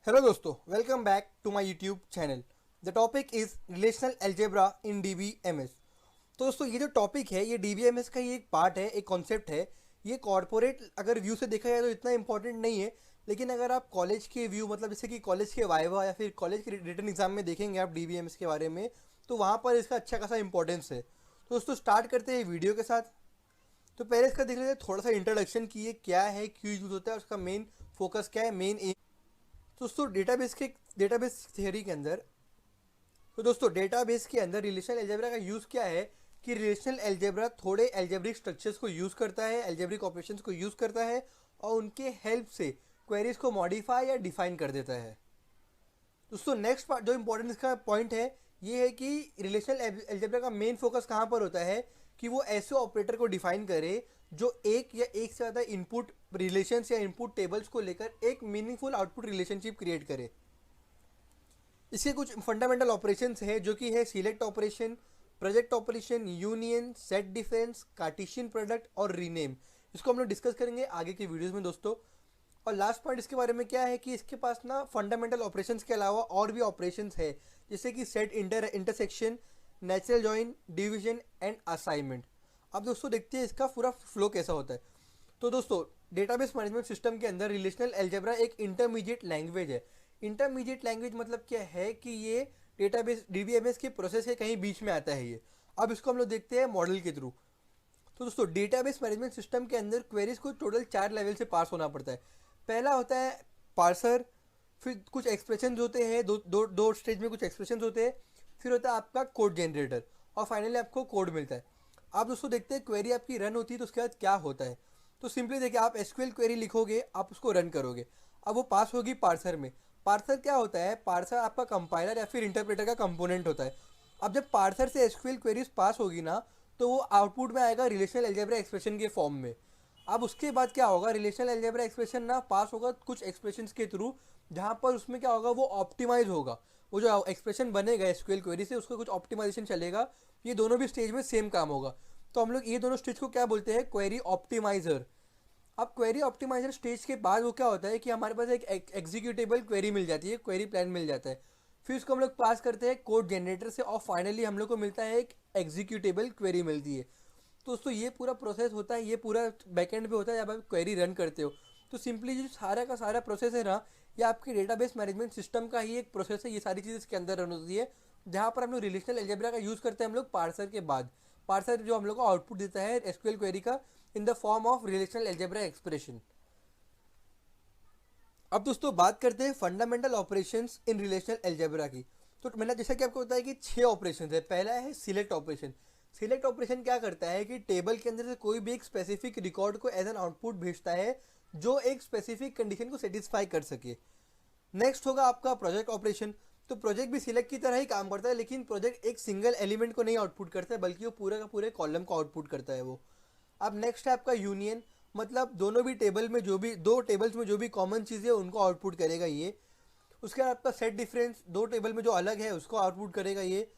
Hello दोस्तों, welcome back to my YouTube channel. The topic is relational algebra in DBMS. तो दोस्तों, ये जो टॉपिक है ये डीबीएमएस का ही एक पार्ट है, एक कॉन्सेप्ट है। ये कॉर्पोरेट अगर व्यू से देखा जाए तो इतना इंपॉर्टेंट नहीं है, लेकिन अगर आप कॉलेज के व्यू मतलब जैसे कि कॉलेज के वाइवा या फिर कॉलेज के रिटन एग्जाम में देखेंगे आप डीबीएमएस के बारे में, तो वहाँ पर इसका अच्छा खासा इंपॉर्टेंस है। तो दोस्तों, स्टार्ट करते हैं वीडियो के साथ। तो पहले इसका देख लेते हैं थोड़ा सा इंट्रोडक्शन की, ये क्या है, क्यों यूज़ होता है, उसका मेन फोकस क्या है, मेन एम। तो दोस्तों, डेटाबेस थ्योरी के अंदर डेटाबेस के अंदर रिलेशनल अलजेब्रा का यूज़ क्या है कि रिलेशनल अलजेब्रा थोड़े अलजेब्रिक स्ट्रक्चर्स को यूज़ करता है, अलजेब्रिक ऑपरेशंस को यूज़ करता है और उनके हेल्प से क्वेरीज को मॉडिफाई या डिफाइन कर देता है। दोस्तों, नेक्स्ट पार्ट जो इंपॉर्टेंट इसका पॉइंट है ये है कि रिलेशनल अलजेब्रा का मेन फोकस कहाँ पर होता है कि वो ऐसे ऑपरेटर को डिफाइन करे जो एक या एक से ज़्यादा इनपुट रिलेशंस या इनपुट टेबल्स को लेकर एक मीनिंगफुल आउटपुट रिलेशनशिप क्रिएट करे। इसके कुछ फंडामेंटल ऑपरेशंस है जो कि है select operation, project operation, union, set difference, Cartesian product और रीनेम। इसको हम लोग डिस्कस करेंगे आगे के वीडियोस में दोस्तों। और लास्ट पॉइंट इसके बारे में क्या है कि इसके पास ना फंडामेंटल ऑपरेशंस के अलावा और भी ऑपरेशंस है, जैसे कि set intersection, natural join, division and assignment. अब दोस्तों देखते हैं इसका पूरा फ्लो कैसा होता है। तो दोस्तों, डेटाबेस मैनेजमेंट सिस्टम के अंदर रिलेशनल अलजेब्रा एक इंटरमीडिएट लैंग्वेज है। इंटरमीडिएट लैंग्वेज मतलब क्या है कि ये डेटाबेस डीबीएमएस के प्रोसेस के कहीं बीच में आता है ये। अब इसको हम लोग देखते हैं मॉडल के थ्रू। तो दोस्तों, डेटाबेस मैनेजमेंट सिस्टम के अंदर क्वेरीज को टोटल 4 लेवल से पास होना पड़ता है। पहला होता है पार्सर, फिर कुछ एक्सप्रेशन होते हैं, दो स्टेज में कुछ एक्सप्रेशन होते हैं, फिर होता है आपका कोड जनरेटर और फाइनली आपको कोड मिलता है। आप दोस्तों देखते हैं क्वेरी आपकी रन होती है तो उसके बाद क्या होता है। तो सिंपली देखिए, आप एसक्यूएल क्वेरी लिखोगे, आप उसको रन करोगे, अब वो पास होगी पार्सर में। पार्सर क्या होता है? पार्सर आपका कंपाइलर या फिर इंटरप्रेटर का कंपोनेंट होता है। अब जब पार्सर से एसक्यूएल क्वेरीज पास होगी ना, तो वो आउटपुट में आएगा रिलेशनल अलजेब्रा एक्सप्रेशन के फॉर्म में। अब उसके बाद क्या होगा, रिलेशनल अलजेब्रा एक्सप्रेशन ना पास होगा कुछ एक्सप्रेशंस के थ्रू, जहाँ पर उसमें क्या होगा, वो ऑप्टिमाइज होगा। वो जो एक्सप्रेशन बनेगा एसक्यूएल क्वेरी से उसका कुछ ऑप्टिमाइजेशन चलेगा। ये दोनों भी स्टेज में सेम काम होगा। तो हम लोग ये दोनों स्टेज को क्या बोलते हैं? Query optimizer. अब क्वेरी ऑप्टिमाइजर स्टेज के बाद वो क्या होता है कि हमारे पास एक एग्जीक्यूटेबल क्वेरी मिल जाती है, क्वेरी प्लान मिल जाता है। फिर उसको हम लोग पास करते हैं कोड जनरेटर से और फाइनली हम लोग को मिलता है एक एग्जीक्यूटेबल क्वेरी मिलती है। तो दोस्तों, ये पूरा प्रोसेस होता है, ये पूरा बैकएंड पे होता है जब आप क्वेरी रन करते हो। तो सिंपली जो सारा का सारा प्रोसेस है ना, ये आपके डेटाबेस मैनेजमेंट सिस्टम का ही एक प्रोसेस है। ये सारी चीज़ इसके अंदर रन होती है, जहाँ पर हम लोग रिलेशनल अलजेब्रा का यूज़ करते हैं हम लोग पार्सर के बाद। पार्सर जो हम लोग को आउटपुट देता है एसक्यूएल क्वेरी का in the form of relational algebra expression. अब दोस्तों बात करते हैं fundamental operations in relational algebra की। तो मैंने जैसा कि आपको बताया कि 6 ऑपरेशंस है। पहला है सिलेक्ट ऑपरेशन। सिलेक्ट ऑपरेशन क्या करता है कि टेबल के अंदर से कोई भी एक स्पेसिफिक रिकॉर्ड को एज एन आउटपुट भेजता है जो एक स्पेसिफिक कंडीशन को सेटिस्फाई कर सके। नेक्स्ट होगा आपका प्रोजेक्ट ऑपरेशन। तो प्रोजेक्ट भी सिलेक्ट की तरह ही काम करता है, लेकिन प्रोजेक्ट एक सिंगल एलिमेंट को नहीं आउटपुट करता है, बल्कि वो पूरे का पूरे कॉलम को आउटपुट करता है वो। अब नेक्स्ट है आपका यूनियन, मतलब दोनों भी टेबल में जो भी दो टेबल्स में जो भी कॉमन चीज़ है उनको आउटपुट करेगा ये। उसके बाद आपका सेट डिफरेंस, दो टेबल में जो अलग है उसको आउटपुट करेगा ये।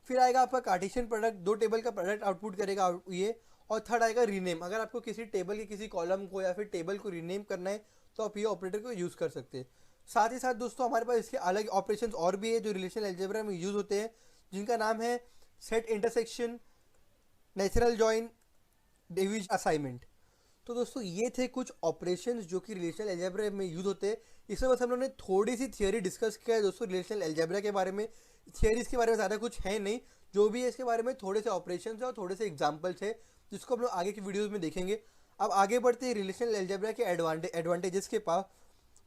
फिर आएगा आपका कार्टेशियन प्रोडक्ट, दो टेबल का प्रोडक्ट आउटपुट करेगा ये। और थर्ड आएगा रीनेम, अगर आपको किसी टेबल के किसी कॉलम को या फिर टेबल को रीनेम करना है तो आप ये ऑपरेटर को यूज़ कर सकते हैं। साथ ही साथ दोस्तों, हमारे पास इसके अलग ऑपरेशंस और भी है जो रिलेशनल अलजेब्रा में यूज़ होते हैं, जिनका नाम है set intersection, natural join, division, assignment. तो दोस्तों, ये थे कुछ ऑपरेशंस जो कि रिलेशनल अलजेब्रा में यूज़ होते हैं। इसमें बस हम लोगों ने थोड़ी सी थियोरी डिस्कस किया है दोस्तों रिलेशनल अलजेब्रा के बारे में। थियोरीज के बारे में ज़्यादा कुछ है नहीं, जो भी है इसके बारे में थोड़े से ऑपरेशंस है और थोड़े से एग्जाम्पल्स है, जिसको हम लोग आगे की वीडियोज़ में देखेंगे। अब आगे बढ़ते हैं रिलेशनल अलजेब्रा के एडवांटेजेस के पास।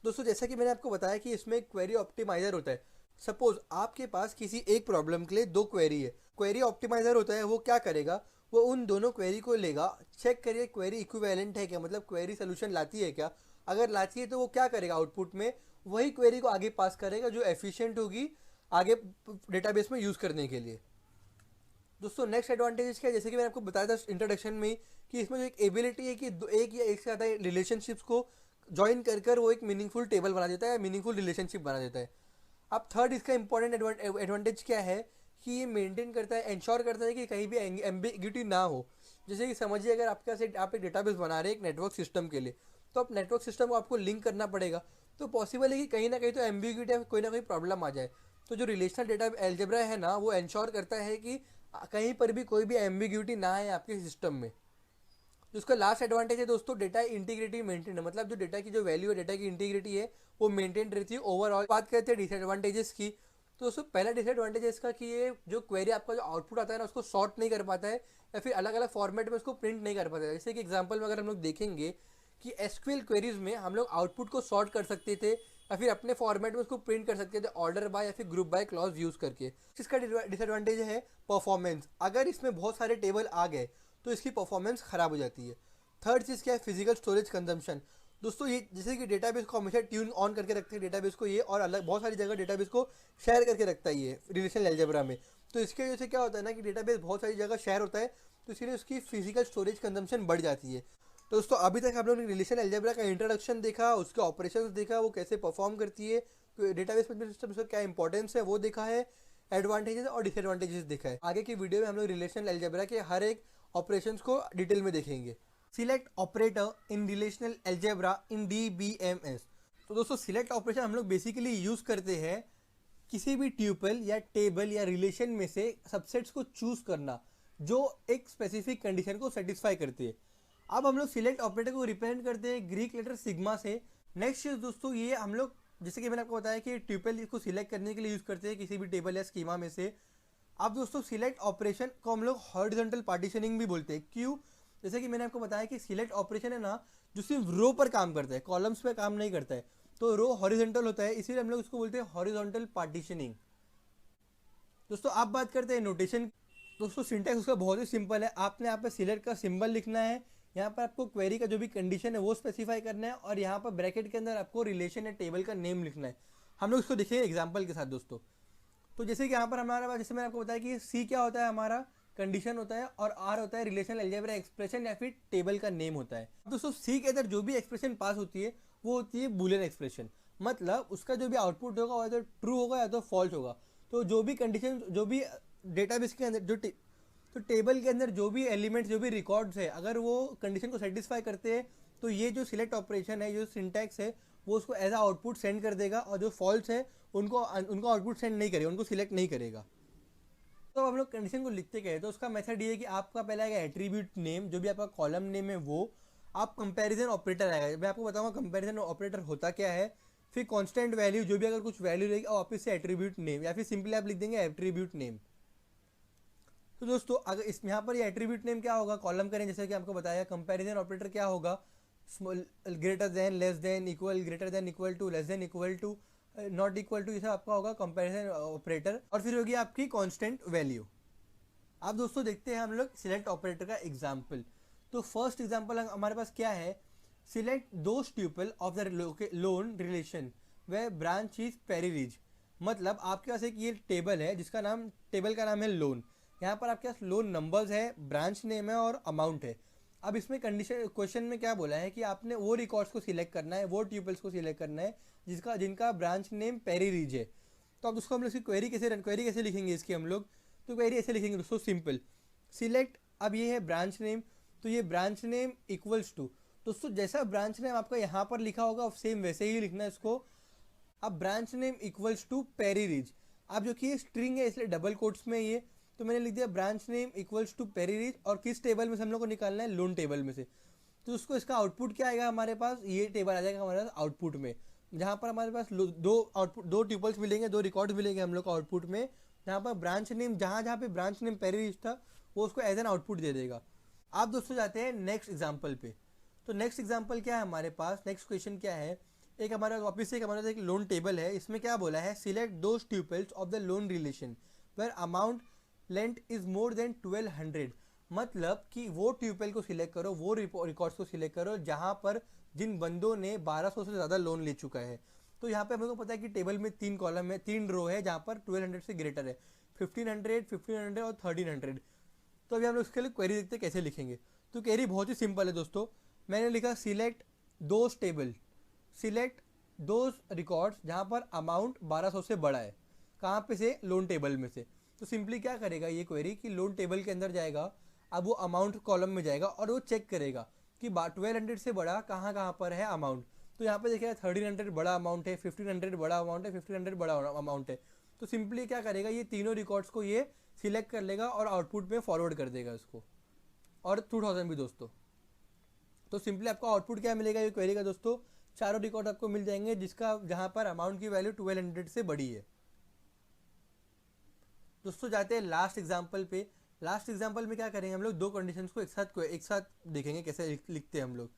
दोस्तों, जैसा कि मैंने आपको बताया कि इसमें क्वेरी ऑप्टिमाइजर होता है। सपोज आपके पास किसी एक प्रॉब्लम के लिए दो क्वेरी है। क्वेरी ऑप्टिमाइजर होता है, वो क्या करेगा, वो उन दोनों क्वेरी को लेगा, चेक करिए क्वेरी इक्विवेलेंट है क्या, मतलब क्वेरी सोल्यूशन लाती है क्या। अगर लाती है तो वो क्या करेगा, आउटपुट में वही क्वेरी को आगे पास करेगा जो एफिशिएंट होगी आगे डेटाबेस में यूज़ करने के लिए। दोस्तों, नेक्स्ट एडवांटेज क्या है, जैसे कि मैंने आपको बताया था इंट्रोडक्शन में कि इसमें जो एक एबिलिटी है कि एक या एक से ज़्यादा रिलेशनशिप्स को ज्वाइन कर कर वो एक मीनिंगफुल टेबल बना देता है, मीनिंगफुल रिलेशनशिप बना देता है। अब थर्ड इसका इंपॉर्टेंट एडवांटेज क्या है कि ये मेंटेन करता है, इंश्योर करता है कि कहीं भी एम्बिग्यूटी ना हो। जैसे कि समझिए, अगर आपके पास आप एक डेटाबेस बना रहे हैं एक नेटवर्क सिस्टम के लिए, तो आप नेटवर्क सिस्टम को आपको लिंक करना पड़ेगा। तो पॉसिबल है कि कहीं ना कहीं तो एम्बिग्यूटी या कोई ना कोई प्रॉब्लम आ जाए। तो जो रिलेशनल डेटा एल्जेब्रा है ना, वो इंश्योर करता है कि कहीं पर भी कोई भी एम्बिग्यूटी ना आए आपके सिस्टम में। जो उसका लास्ट एडवांटेज है दोस्तों, डेटा इंटीग्रिटी मेंटेन है, मतलब जो डेटा की जो वैल्यू है, डेटा की इंटीग्रिटी है, वो मेंटेन रहती है ओवरऑल। बात करते हैं डिसएडवांटेजेस की, तो दोस्तों पहला डिसएडवांटेज है इसका कि ये जो क्वेरी आपका जो आउटपुट आता है ना, उसको सॉर्ट नहीं कर पाता है या फिर अलग अलग फॉर्मेट में उसको प्रिंट नहीं कर पाता है। जैसे कि एग्जांपल में अगर हम लोग देखेंगे कि एसक्यूएल क्वेरीज में हम लोग आउटपुट को सॉर्ट कर सकते थे या फिर अपने फॉर्मेट में उसको प्रिंट कर सकते थे ऑर्डर बाय या फिर ग्रुप बाय क्लॉज यूज करके। इसका डिसएडवांटेज है परफॉर्मेंस। अगर इसमें बहुत सारे टेबल आ गए तो इसकी परफॉर्मेंस खराब हो जाती है। थर्ड चीज़ क्या है, फिजिकल स्टोरेज कंजम्पशन। दोस्तों ये जैसे कि डेटाबेस को हमेशा ट्यून ऑन करके रखते हैं डेटाबेस को ये, और अलग बहुत सारी जगह डेटाबेस को शेयर करके रखता है ये रिलेशनल अलजेब्रा में। तो इसके वजह से क्या होता है ना कि डेटाबेस बहुत सारी जगह शेयर होता है, तो इसलिए उसकी फिजिकल स्टोरेज कंजम्पशन बढ़ जाती है। तो दोस्तों अभी तक हम लोग ने रिलेशनल अलजेब्रा का इंट्रोडक्शन देखा, उसके ऑपरेशंस देखा, वो कैसे परफॉर्म करती है, डेटाबेस मैनेजमेंट सिस्टम का क्या इंपॉर्टेंस है वो देखा है, एडवांटेजेस और डिसएडवांटेजेस देखा है। आगे की वीडियो में हम लोग रिलेशनल अलजेब्रा के हर एक ऑपरेशंस को डिटेल में देखेंगे। सिलेक्ट ऑपरेटर इन रिलेशनल अलजेब्रा इन DBMS। तो दोस्तों सिलेक्ट ऑपरेशन हम लोग बेसिकली यूज करते हैं किसी भी ट्यूपल या टेबल या रिलेशन में से सबसेट्स को चूज करना जो एक स्पेसिफिक कंडीशन को सेटिस्फाई करती है। अब हम लोग सिलेक्ट ऑपरेटर को रिप्रेजेंट करते हैं ग्रीक लेटर सिग्मा से। नेक्स्ट चीज दोस्तों, ये हम लोग जैसे कि मैंने आपको बताया कि ट्यूपल को सिलेक्ट करने के लिए यूज करते हैं किसी भी टेबल या स्कीमा में से। अब दोस्तों सिलेक्ट ऑपरेशन को हम लोग हॉरिजॉन्टल पार्टीशनिंग भी बोलते हैं। क्यों? जैसे कि मैंने आपको बताया कि सिलेक्ट ऑपरेशन है ना, जो सिर्फ रो पर काम करता है, कॉलम्स पे काम नहीं करता है, तो रो हॉरिजॉन्टल होता है, इसीलिए हम लोग उसको बोलते हैं हॉरिजॉन्टल पार्टीशनिंग। दोस्तों आप बात करते हैं नोटेशन। दोस्तों सिंटैक्स उसका बहुत ही सिंपल है। आपने यहाँ पर सिलेक्ट का सिंबल लिखना है, यहाँ पर आपको क्वेरी का जो भी कंडीशन है वो स्पेसिफाई करना है, और यहाँ पर ब्रैकेट के अंदर आपको रिलेशन या टेबल का नेम लिखना है। हम लोग इसको देखेंगे एग्जाम्पल के साथ दोस्तों। तो जैसे कि यहाँ पर हमारे पास, जैसे मैंने आपको बताया कि सी क्या होता है, हमारा कंडीशन होता है, और आर होता है रिलेशनल अलजेब्रा एक्सप्रेशन या फिर टेबल का नेम होता है। दोस्तों सी के अंदर जो भी एक्सप्रेशन पास होती है वो होती है बूलियन एक्सप्रेशन, मतलब उसका जो भी आउटपुट होगा वो या तो ट्रू होगा या तो फॉल्स होगा। तो जो भी कंडीशन, जो भी डेटाबेस के अंदर तो टेबल के अंदर जो भी एलिमेंट्स, जो भी रिकॉर्ड्स है, अगर वो कंडीशन को सेटिस्फाई करते हैं तो ये जो सिलेक्ट ऑपरेशन है, जो सिंटैक्स है, वो उसको एज आ आउटपुट सेंड कर देगा, और जो फॉल्स है उनको आउटपुट सेंड नहीं करेगा, उनको सिलेक्ट नहीं करेगा। तो हम लोग कंडीशन को लिखते गए तो उसका मेथड ये है कि आपका पहले आएगा एट्रीब्यूट नेम, जो भी आपका कॉलम नेम है वो। आप कंपैरिजन ऑपरेटर आएगा, मैं आपको बताऊंगा कंपैरिजन ऑपरेटर होता क्या है। फिर कांस्टेंट वैल्यू, जो भी अगर कुछ वैल्यू रहेगी, और वापस से एट्रीब्यूट नेम, या फिर सिंपली आप लिख देंगे एट्रीब्यूट नेम। तो दोस्तों अगर इस यहाँ पर ये एट्रीब्यूट नेम क्या होगा, कॉलम करें जैसे कि आपको बताया। कंपैरिजन ऑपरेटर क्या होगा, small, greater than, less than, equal, greater than, equal to, less than, equal to, not equal to, ये सब आपका होगा कंपैरिजन ऑपरेटर। और फिर होगी आपकी कांस्टेंट वैल्यू। अब दोस्तों देखते हैं हम लोग सिलेक्ट ऑपरेटर का एग्जाम्पल। तो फर्स्ट एग्जाम्पल हमारे पास क्या है, select those tuple of the loan relation where branch is Perryridge. मतलब आपके पास एक ये टेबल है जिसका नाम, टेबल का नाम है लोन। यहाँ पर आपके पास लोन नंबर्स है, ब्रांच नेम है और अमाउंट है। अब इसमें कंडीशन क्वेश्चन में क्या बोला है कि आपने वो रिकॉर्ड्स को सिलेक्ट करना है, वो ट्यूपल्स को सिलेक्ट करना है जिनका ब्रांच नेम पेरीरीज है। तो अब उसको हम लोग इसकी क्वेरी कैसे लिखेंगे इसकी हम लोग, तो क्वेरी ऐसे लिखेंगे दोस्तों, सिंपल सिलेक्ट। अब ये है ब्रांच नेम, तो ये ब्रांच नेम इक्वल्स टू, दोस्तों जैसा ब्रांच नेम आपका यहाँ पर लिखा होगा सेम वैसे ही लिखना है इसको। अब ब्रांच नेम इक्वल्स टू पेरीरीज। अब जो कि ये स्ट्रिंग है इसलिए डबल कोट्स में ये, तो मैंने लिख दिया ब्रांच नेम इक्वल्स टू पेरीरीज, और किस टेबल में से हम लोग को निकालना है, लोन टेबल में से। तो उसको इसका आउटपुट क्या आएगा हमारे पास, ये टेबल आ जाएगा हमारे पास आउटपुट में, जहाँ पर हमारे पास दो ट्यूपल्स मिलेंगे, दो रिकॉर्ड मिलेंगे हम लोग को आउटपुट में, जहाँ पर ब्रांच नेम, जहाँ पे ब्रांच नेम पेरीरीज था वो उसको एज एन आउटपुट दे देगा। आप दोस्तों जाते हैं नेक्स्ट एग्जाम्पल पे। तो नेक्स्ट एग्जाम्पल क्या है हमारे पास, नेक्स्ट क्वेश्चन क्या है, एक हमारा वापस से हमारे पास एक लोन टेबल है। इसमें क्या बोला है, select those tuples of the loan relation where amount length is more than 1200। मतलब कि वो ट्यूपल को सिलेक्ट करो, वो रिकॉर्ड्स को सिलेक्ट करो जहाँ पर जिन बंदों ने 1200 से ज़्यादा लोन ले चुका है। तो यहाँ पे हमको पता है कि टेबल में 3 कॉलम है, 3 रो है, जहाँ पर 1200 से ग्रेटर है, 1500, 1500 और 1300। तो अभी हम लोग इसके लिए क्वेरी देखते हैं कैसे लिखेंगे। तो क्वेरी बहुत ही सिंपल है दोस्तों, मैंने लिखा select those table, select those records जहाँ पर अमाउंट 1200 से बड़ा है, कहाँ पे से, लोन टेबल में से। तो सिंपली क्या करेगा ये क्वेरी कि लोन टेबल के अंदर जाएगा, अब वो अमाउंट कॉलम में जाएगा और वो चेक करेगा कि 1200 से बड़ा कहाँ कहाँ पर है अमाउंट। तो यहाँ पे देखिए 1300 बड़ा अमाउंट है, 1500 बड़ा अमाउंट है, 1500 बड़ा अमाउंट है। तो सिंपली क्या करेगा, ये तीनों रिकॉर्ड्स को ये सिलेक्ट कर लेगा और आउटपुट में फॉरवर्ड कर देगा इसको, और 2000 भी दोस्तों। तो सिंपली आपको आउटपुट क्या मिलेगा ये क्वेरी का दोस्तों, चारों रिकॉर्ड आपको मिल जाएंगे जिसका जहाँ पर अमाउंट की वैल्यू 1200 से बड़ी है। दोस्तों जाते हैं लास्ट एग्जाम्पल पे। लास्ट एग्जाम्पल में क्या करेंगे हम लोग, दो कंडीशंस को एक साथ देखेंगे कैसे लिखते हैं हम लोग।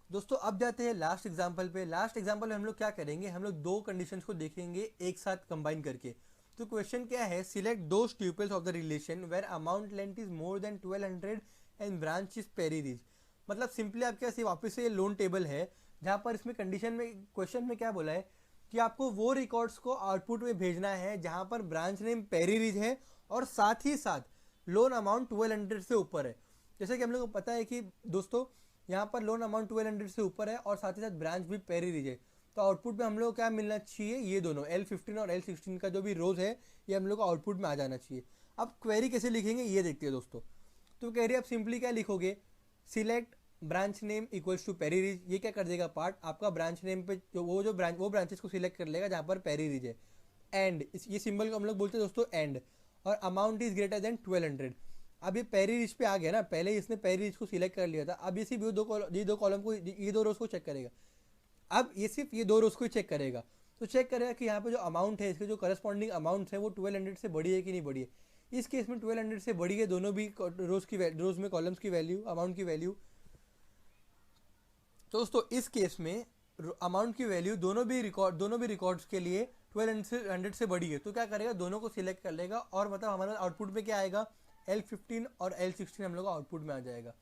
दोस्तों अब जाते हैं लास्ट एग्जाम्पल पे। लास्ट एग्जाम्पल में हम लोग क्या करेंगे, हम लोग दो कंडीशंस को देखेंगे एक साथ कंबाइन करके। तो क्वेश्चन क्या है, select those tuples of the relation where amount length is more than 1200 and branch is Perryridge. मतलब सिंपली आपके पास वापस से ये लोन टेबल है, जहाँ पर इसमें कंडीशन में क्वेश्चन में क्या बोला है कि आपको वो रिकॉर्ड्स को आउटपुट में भेजना है जहाँ पर ब्रांच नेम पेरी रिच है और साथ ही साथ लोन अमाउंट 1200 से ऊपर है। जैसे कि हम लोग को पता है कि दोस्तों यहाँ पर लोन अमाउंट 1200 से ऊपर है और साथ ही साथ ब्रांच भी पेरी रिच है। तो आउटपुट में हम लोग क्या मिलना चाहिए, ये दोनों L15 और L16 का जो भी रोज है ये हम लोग को आउटपुट में आ जाना चाहिए। अब क्वेरी कैसे लिखेंगे ये देखते हैं दोस्तों। तो क्वेरी आप सिंपली क्या लिखोगे, select branch name equals to Perryridge. ये क्या कर देगा पार्ट, आपका ब्रांच नेम पे वो ब्रांचेस को सिलेक्ट कर लेगा जहाँ पर पेरी रिच है। एंड ये सिंबल को हम लोग बोलते हैं दोस्तों एंड, और अमाउंट इज ग्रेटर देन 1200। अब ये पेरी रिच पे आ गया ना, पहले इसने पेरी रिच को सिलेक्ट कर लिया था, अब ये सिर्फ ये दो कॉलम को, ये दो रोज को चेक करेगा। अब ये सिर्फ ये दो रोज को ही चेक करेगा। तो चेक करेगा कि यहाँ पे जो अमाउंट है, इसके जो करस्पॉन्डिंग अमाउंट है वो 1200 से बड़ी है कि नहीं बड़ी है। इस केस में 1200 से बड़ी है दोनों भी रोज में कॉलम्स की वैल्यू, अमाउंट की वैल्यू। तो दोस्तों इस केस में अमाउंट की वैल्यू दोनों भी रिकॉर्ड्स के लिए 1200 से बड़ी है। तो क्या करेगा, दोनों को सिलेक्ट कर लेगा और मतलब हमारे आउटपुट में क्या आएगा, L15 और L16 हम लोग का आउटपुट में आ जाएगा।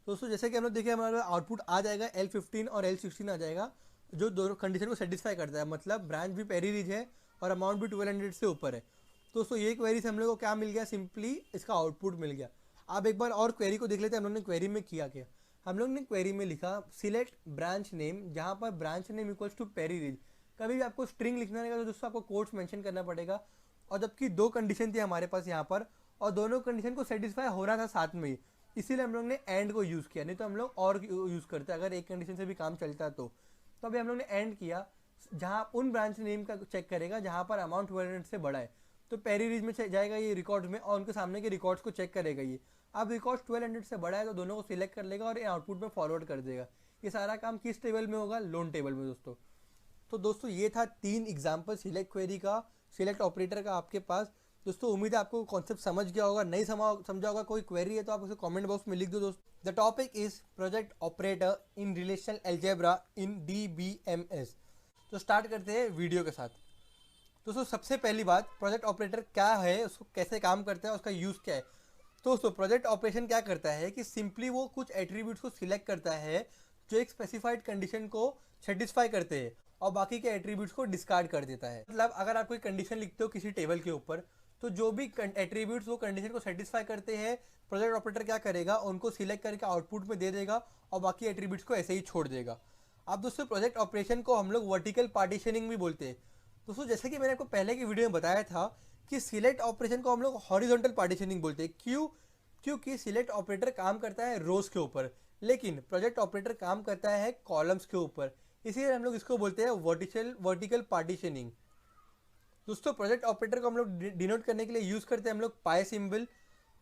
दोस्तों जैसे कि हम लोग देखिए हमारा आउटपुट आ जाएगा, L15 और L16 आ जाएगा, जो दोनों कंडीशन को सेटिस्फाई करता है। मतलब ब्रांच भी पेरी रिच है और अमाउंट भी 1200 से ऊपर है। तो दोस्तों ये क्वेरी से हम लोग को क्या मिल गया, सिंपली इसका आउटपुट मिल गया। आप एक बार और क्वेरी को देख लेते हैं हम लोग ने क्वेरी में किया क्या। हम लोग ने क्वेरी में लिखा सिलेक्ट ब्रांच नेम, जहाँ पर branch name equals to Perryridge. कभी भी आपको स्ट्रिंग लिखना रहेगा तो दोस्तों आपको कोट्स मेंशन करना पड़ेगा। और जबकि दो कंडीशन थी हमारे पास यहाँ पर, और दोनों कंडीशन को सेटिस्फाई हो रहा था साथ में ही, इसीलिए हम लोग ने एंड को यूज़ किया। नहीं तो हम लोग और यूज़ करते अगर एक कंडीशन से भी काम चलता तो अभी हम लोग ने एंड किया, जहाँ उन ब्रांच नेम का चेक करेगा जहाँ पर अमाउंट 1200 से बड़ा है। तो पेरी रिच में जाएगा ये रिकॉर्ड्स में और उनके सामने के रिकॉर्ड्स को चेक करेगा ये। अब रिकॉर्ड्स 1200 से बड़ा है तो दोनों को सिलेक्ट कर लेगा और ये आउटपुट में फॉरवर्ड कर देगा। ये सारा काम किस टेबल में होगा, लोन टेबल में दोस्तों। तो दोस्तों ये था 3 एग्जाम्पल सिलेक्ट क्वेरी का, सिलेक्ट ऑपरेटर का आपके पास। दोस्तों उम्मीद है आपको कॉन्सेप्ट समझ गया होगा। नहीं समझा होगा, कोई क्वेरी है तो आप उसे कमेंट बॉक्स में लिख दो दोस्तों। The topic is project operator in relational algebra in DBMS। तो स्टार्ट करते हैं वीडियो के साथ। दोस्तों सबसे पहली बात, प्रोजेक्ट ऑपरेटर क्या है, उसको कैसे काम करता है, उसका यूज़ क्या है। तो दोस्तों प्रोजेक्ट ऑपरेशन क्या करता है कि सिंपली वो कुछ एट्रीब्यूट्स को सिलेक्ट करता है जो एक स्पेसिफाइड कंडीशन को सेटिस्फाई करते हैं और बाकी के एट्रीब्यूट्स को डिस्कार्ड कर देता है। मतलब अगर आप कोई कंडीशन लिखते हो किसी टेबल के ऊपर, तो जो भी एट्रीब्यूट्स वो कंडीशन को सेटिस्फाई करते हैं, प्रोजेक्ट ऑपरेटर क्या करेगा, उनको सिलेक्ट करके आउटपुट में दे देगा और बाकी एट्रीब्यूट्स को ऐसे ही छोड़ देगा। अब दोस्तों प्रोजेक्ट ऑपरेशन को हम लोग वर्टिकल पार्टीशनिंग भी बोलते हैं। दोस्तों जैसे कि मैंने आपको पहले की वीडियो में बताया था कि सिलेक्ट ऑपरेशन को हम लोग हॉरिजॉन्टल पार्टीशनिंग बोलते हैं। क्यों? क्योंकि सिलेक्ट ऑपरेटर काम करता है रोज के ऊपर, लेकिन प्रोजेक्ट ऑपरेटर काम करता है कॉलम्स के ऊपर, इसीलिए हम लोग इसको बोलते हैं वर्टिकल पार्टीशनिंग। दोस्तों प्रोजेक्ट ऑपरेटर को हम लोग डिनोट करने के लिए यूज़ करते हैं हम लोग पाई सिंबल।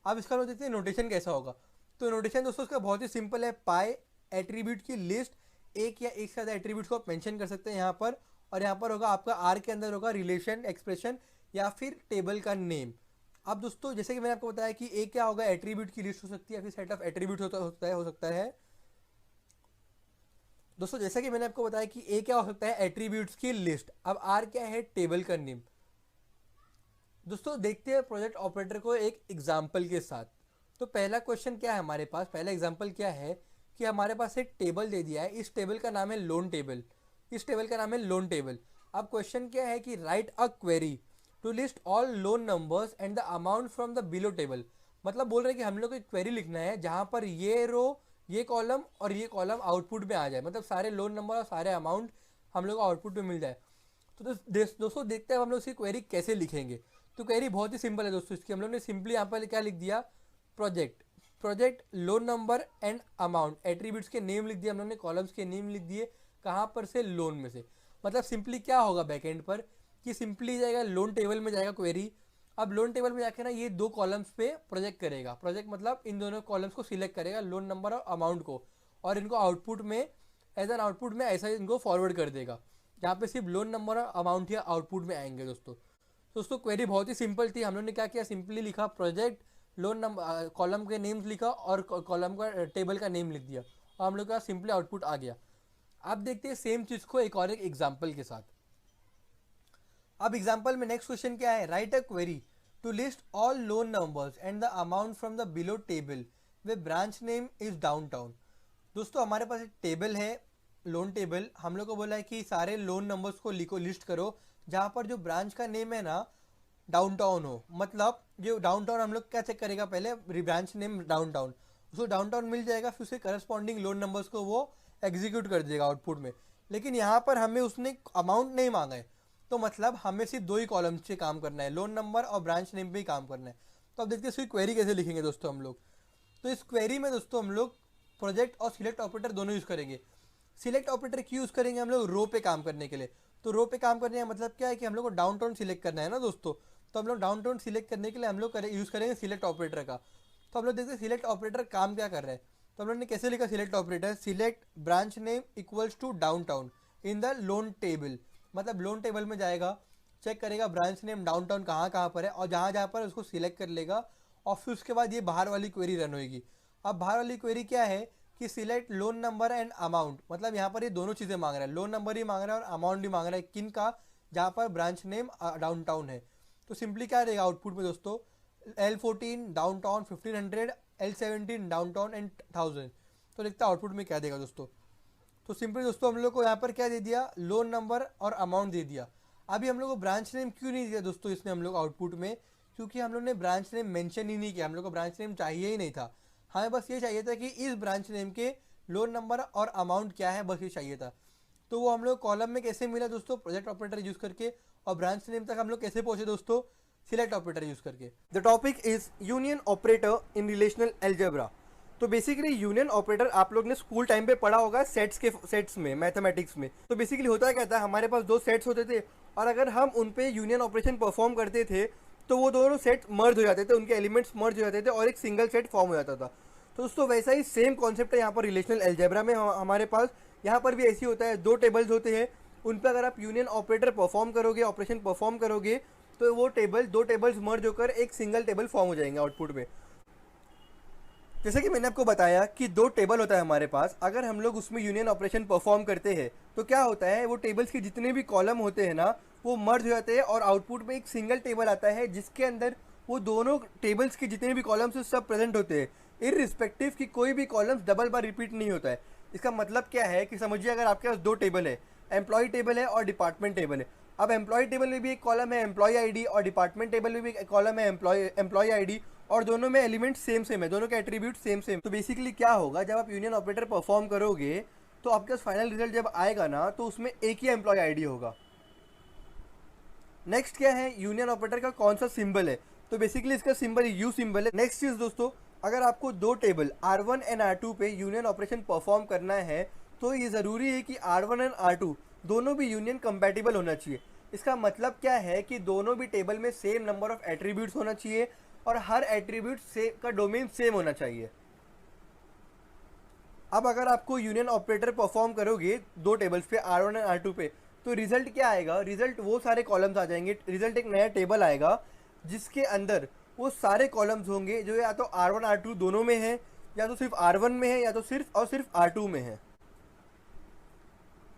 अब इसका हम लोग देखते हैं नोटेशन कैसा होगा। तो नोटेशन दोस्तों उसका बहुत ही सिंपल है, पाई एट्रीब्यूट की लिस्ट, एक या एक से ज़्यादा एट्रीब्यूट्स को आप मेंशन कर सकते हैं यहाँ पर, और यहाँ पर होगा आपका आर के अंदर होगा रिलेशन एक्सप्रेशन या फिर टेबल का नेम। अब दोस्तों जैसे कि मैंने आपको बताया कि एक क्या होगा, एट्रीब्यूट की लिस्ट हो सकती है या फिर सेट ऑफ एट्रीब्यूट हो सकता है। दोस्तों जैसे कि मैंने आपको बताया कि ए क्या हो सकता है, एट्रीब्यूट्स की लिस्ट। अब आर क्या है, टेबल का नेम। दोस्तों देखते हैं प्रोजेक्ट ऑपरेटर को एक एग्जाम्पल के साथ। तो पहला क्वेश्चन क्या है हमारे पास, पहला एग्जाम्पल क्या है कि हमारे पास एक टेबल दे दिया है, इस टेबल का नाम है लोन टेबल, इस टेबल का नाम है लोन टेबल। अब क्वेश्चन क्या है कि write a query to list all loan numbers and the amount from the below table. मतलब बोल रहे हैं कि हम लोग को एक क्वेरी लिखना है जहां पर ये रो, ये कॉलम और ये कॉलम आउटपुट में आ जाए, मतलब सारे लोन नंबर और सारे अमाउंट हम लोग को आउटपुट में मिल जाए। तो दोस्तों देखते हैं हम लोग इसकी क्वेरी कैसे लिखेंगे। तो क्वेरी बहुत ही सिंपल है दोस्तों इसकी। हम लोग ने सिंपली यहाँ पर क्या लिख दिया, project. Project loan number and amount, attributes के नेम लिख दिए हम लोगों ने, कॉलम्स के नेम लिख दिए, कहाँ पर से, लोन में से। मतलब सिंपली क्या होगा बैकएंड पर कि सिंपली जाएगा लोन टेबल में जाएगा क्वेरी। अब लोन टेबल में जाके ना ये दो कॉलम्स पे प्रोजेक्ट करेगा, प्रोजेक्ट मतलब इन दोनों कॉलम्स को सिलेक्ट करेगा, लोन नंबर और अमाउंट को, और इनको आउटपुट में एज एन आउटपुट में ऐसा इनको फॉरवर्ड कर देगा, जहाँ पे सिर्फ लोन नंबर और अमाउंट या आउटपुट में आएंगे दोस्तों क्वेरी बहुत ही सिंपल थी। हम लोगों ने क्या किया, सिंपली लिखा प्रोजेक्ट लोन नंबर, कॉलम के नेम्स लिखा और कॉलम का टेबल का नेम लिख दिया, और हम लोग का सिंपली आउटपुट आ गया। अब देखते हैं सेम चीज़ को एक और एक एग्जाम्पल के साथ। अब एग्जाम्पल में नेक्स्ट क्वेश्चन क्या है, write a query to list all loan numbers and the amount from the below table where branch name is downtown. दोस्तों हमारे पास एक टेबल है, लोन टेबल। हम लोग को बोला है कि सारे लोन नंबर्स को लिस्ट करो जहाँ पर जो ब्रांच का नेम है ना डाउनटाउन हो। मतलब जो डाउनटाउन हम लोग क्या चेक करेगा, पहले ब्रांच नेम डाउनटाउन, उसको डाउनटाउन मिल जाएगा, फिर उसके करस्पॉन्डिंग लोन नंबर्स को वो एग्जीक्यूट कर देगा आउटपुट में। लेकिन यहाँ पर हमें उसने अमाउंट नहीं मांगा है, तो मतलब हमें सिर्फ दो ही कॉलम से काम करना है, लोन नंबर और ब्रांच नेम पे ही काम करना है। तो अब देखते हैं इसकी क्वेरी कैसे लिखेंगे दोस्तों हम लोग। तो इस क्वेरी में दोस्तों हम लोग प्रोजेक्ट और सिलेक्ट ऑपरेटर दोनों यूज़ करेंगे। सिलेक्ट ऑपरेटर क्यों यूज़ करेंगे हम लोग, रो पे काम करने के लिए। तो रो पे काम करने का मतलब क्या है कि हम लोग को डाउनटाउन सिलेक्ट करना है ना दोस्तों, तो हम लोग डाउनटाउन सिलेक्ट करने के लिए हम लोग यूज़ करेंगे सिलेक्ट ऑपरेटर का। तो हम लोग देखते हैं सिलेक्ट ऑपरेटर काम क्या कर रहा है। तो हम लोग ने कैसे लिखा select operator, select branch name equals to downtown in the loan table. मतलब लोन टेबल में जाएगा, चेक करेगा ब्रांच नेम डाउनटाउन कहाँ कहाँ पर है, और जहाँ जहाँ पर उसको सिलेक्ट कर लेगा, और फिर उसके बाद ये बाहर वाली क्वेरी रन होगी। अब बाहर वाली क्वेरी क्या है कि select loan number and amount. मतलब यहाँ पर ये दोनों चीज़ें मांग रहा है, लोन नंबर ही मांग रहा है और अमाउंट भी मांग रहा है, किन का, जहाँ पर ब्रांच नेम डाउनटाउन है। तो सिंपली क्या रहेगा आउटपुट में दोस्तों, L14 downtown 1500, L17 downtown and 1000। तो देखते हैं आउटपुट में क्या देगा दोस्तों। तो सिंपली दोस्तों हम लोग को यहाँ पर क्या दे दिया, लोन नंबर और अमाउंट दे दिया। अभी हम लोग को ब्रांच नेम क्यों नहीं दिया दोस्तों इसने हम लोग आउटपुट में, क्योंकि हम लोग ने ब्रांच नेम मेंशन ही नहीं किया, हम लोग को ब्रांच नेम चाहिए ही नहीं था। हमें बस ये चाहिए था कि इस ब्रांच नेम के लोन नंबर और अमाउंट क्या है, बस ये चाहिए था। तो वो हम लोग कॉलम में कैसे मिला दोस्तों, प्रोजेक्ट ऑपरेटर यूज़ करके, और ब्रांच नेम तक हम लोग कैसे पहुंचे दोस्तों, सिलेक्ट ऑपरेटर यूज़ करके। The topic is union operator in relational algebra. तो बेसिकली यूनियन ऑपरेटर आप लोग ने स्कूल टाइम पे पढ़ा होगा सेट्स में, मैथमेटिक्स में। तो बेसिकली होता क्या था, हमारे पास दो सेट्स होते थे, और अगर हम उन पे यूनियन ऑपरेशन परफॉर्म करते थे तो वो दोनों सेट मर्ज हो जाते थे, उनके एलिमेंट्स मर्ज हो जाते थे और एक सिंगल सेट फॉर्म हो जाता था। तो दोस्तों वैसा ही सेम कॉन्सेप्ट है यहाँ पर रिलेशनल अलजेब्रा में हमारे पास। यहाँ पर भी ऐसी होता है, दो टेबल्स होते हैं, उन पर अगर आप यूनियन ऑपरेटर परफॉर्म करोगे, ऑपरेशन परफॉर्म करोगे, तो वो दो टेबल्स मर्ज होकर एक सिंगल टेबल फॉर्म हो जाएंगे आउटपुट में। जैसे कि मैंने आपको बताया कि दो टेबल होता है हमारे पास, अगर हम लोग उसमें यूनियन ऑपरेशन परफॉर्म करते हैं तो क्या होता है, वो टेबल्स के जितने भी कॉलम होते हैं ना वो मर्ज हो जाते हैं, और आउटपुट में एक सिंगल टेबल आता है जिसके अंदर वो दोनों टेबल्स के जितने भी कॉलम्स हैं सब प्रेजेंट होते हैं, इररिस्पेक्टिव कि कोई भी कॉलम्स डबल बार रिपीट नहीं होता है। इसका मतलब क्या है कि समझिए अगर आपके पास दो टेबल है, एम्प्लॉय टेबल है और डिपार्टमेंट टेबल है। अब एम्प्लॉय टेबल में भी एक कॉलम है एम्प्लॉय आईडी, और डिपार्टमेंट टेबल में भी एक कॉलम है एम्प्लॉय आईडी, और दोनों में एलिमेंट सेम है, दोनों के एट्रीब्यूट सेम। तो बेसिकली क्या होगा, जब आप यूनियन ऑपरेटर परफॉर्म करोगे तो आपके पास फाइनल रिजल्ट जब आएगा ना तो उसमें एक ही एम्प्लॉय आईडी होगा। नेक्स्ट क्या है, यूनियन ऑपरेटर का कौन सा सिंबल है, तो बेसिकली इसका सिंबल यू सिंबल है। नेक्स्ट चीज दोस्तों, अगर आपको दो टेबल R1 एंड R2 पे यूनियन ऑपरेशन परफॉर्म करना है तो ये ज़रूरी है कि R1 एंड R2 दोनों भी यूनियन कंपैटिबल होना चाहिए। इसका मतलब क्या है कि दोनों भी टेबल में सेम नंबर ऑफ एट्रीब्यूट्स होना चाहिए, और हर एट्रीब्यूट से का डोमेन सेम होना चाहिए। अब अगर आपको यूनियन ऑपरेटर परफॉर्म करोगे दो टेबल्स पे R1 एंड R2 पे, तो रिजल्ट क्या आएगा, रिजल्ट वो सारे कॉलम्स आ जाएंगे, रिजल्ट एक नया टेबल आएगा जिसके अंदर वो सारे कॉलम्स होंगे जो या तो R1 R2 दोनों में है, या तो सिर्फ R1 में है, या तो सिर्फ और सिर्फ R2 में है।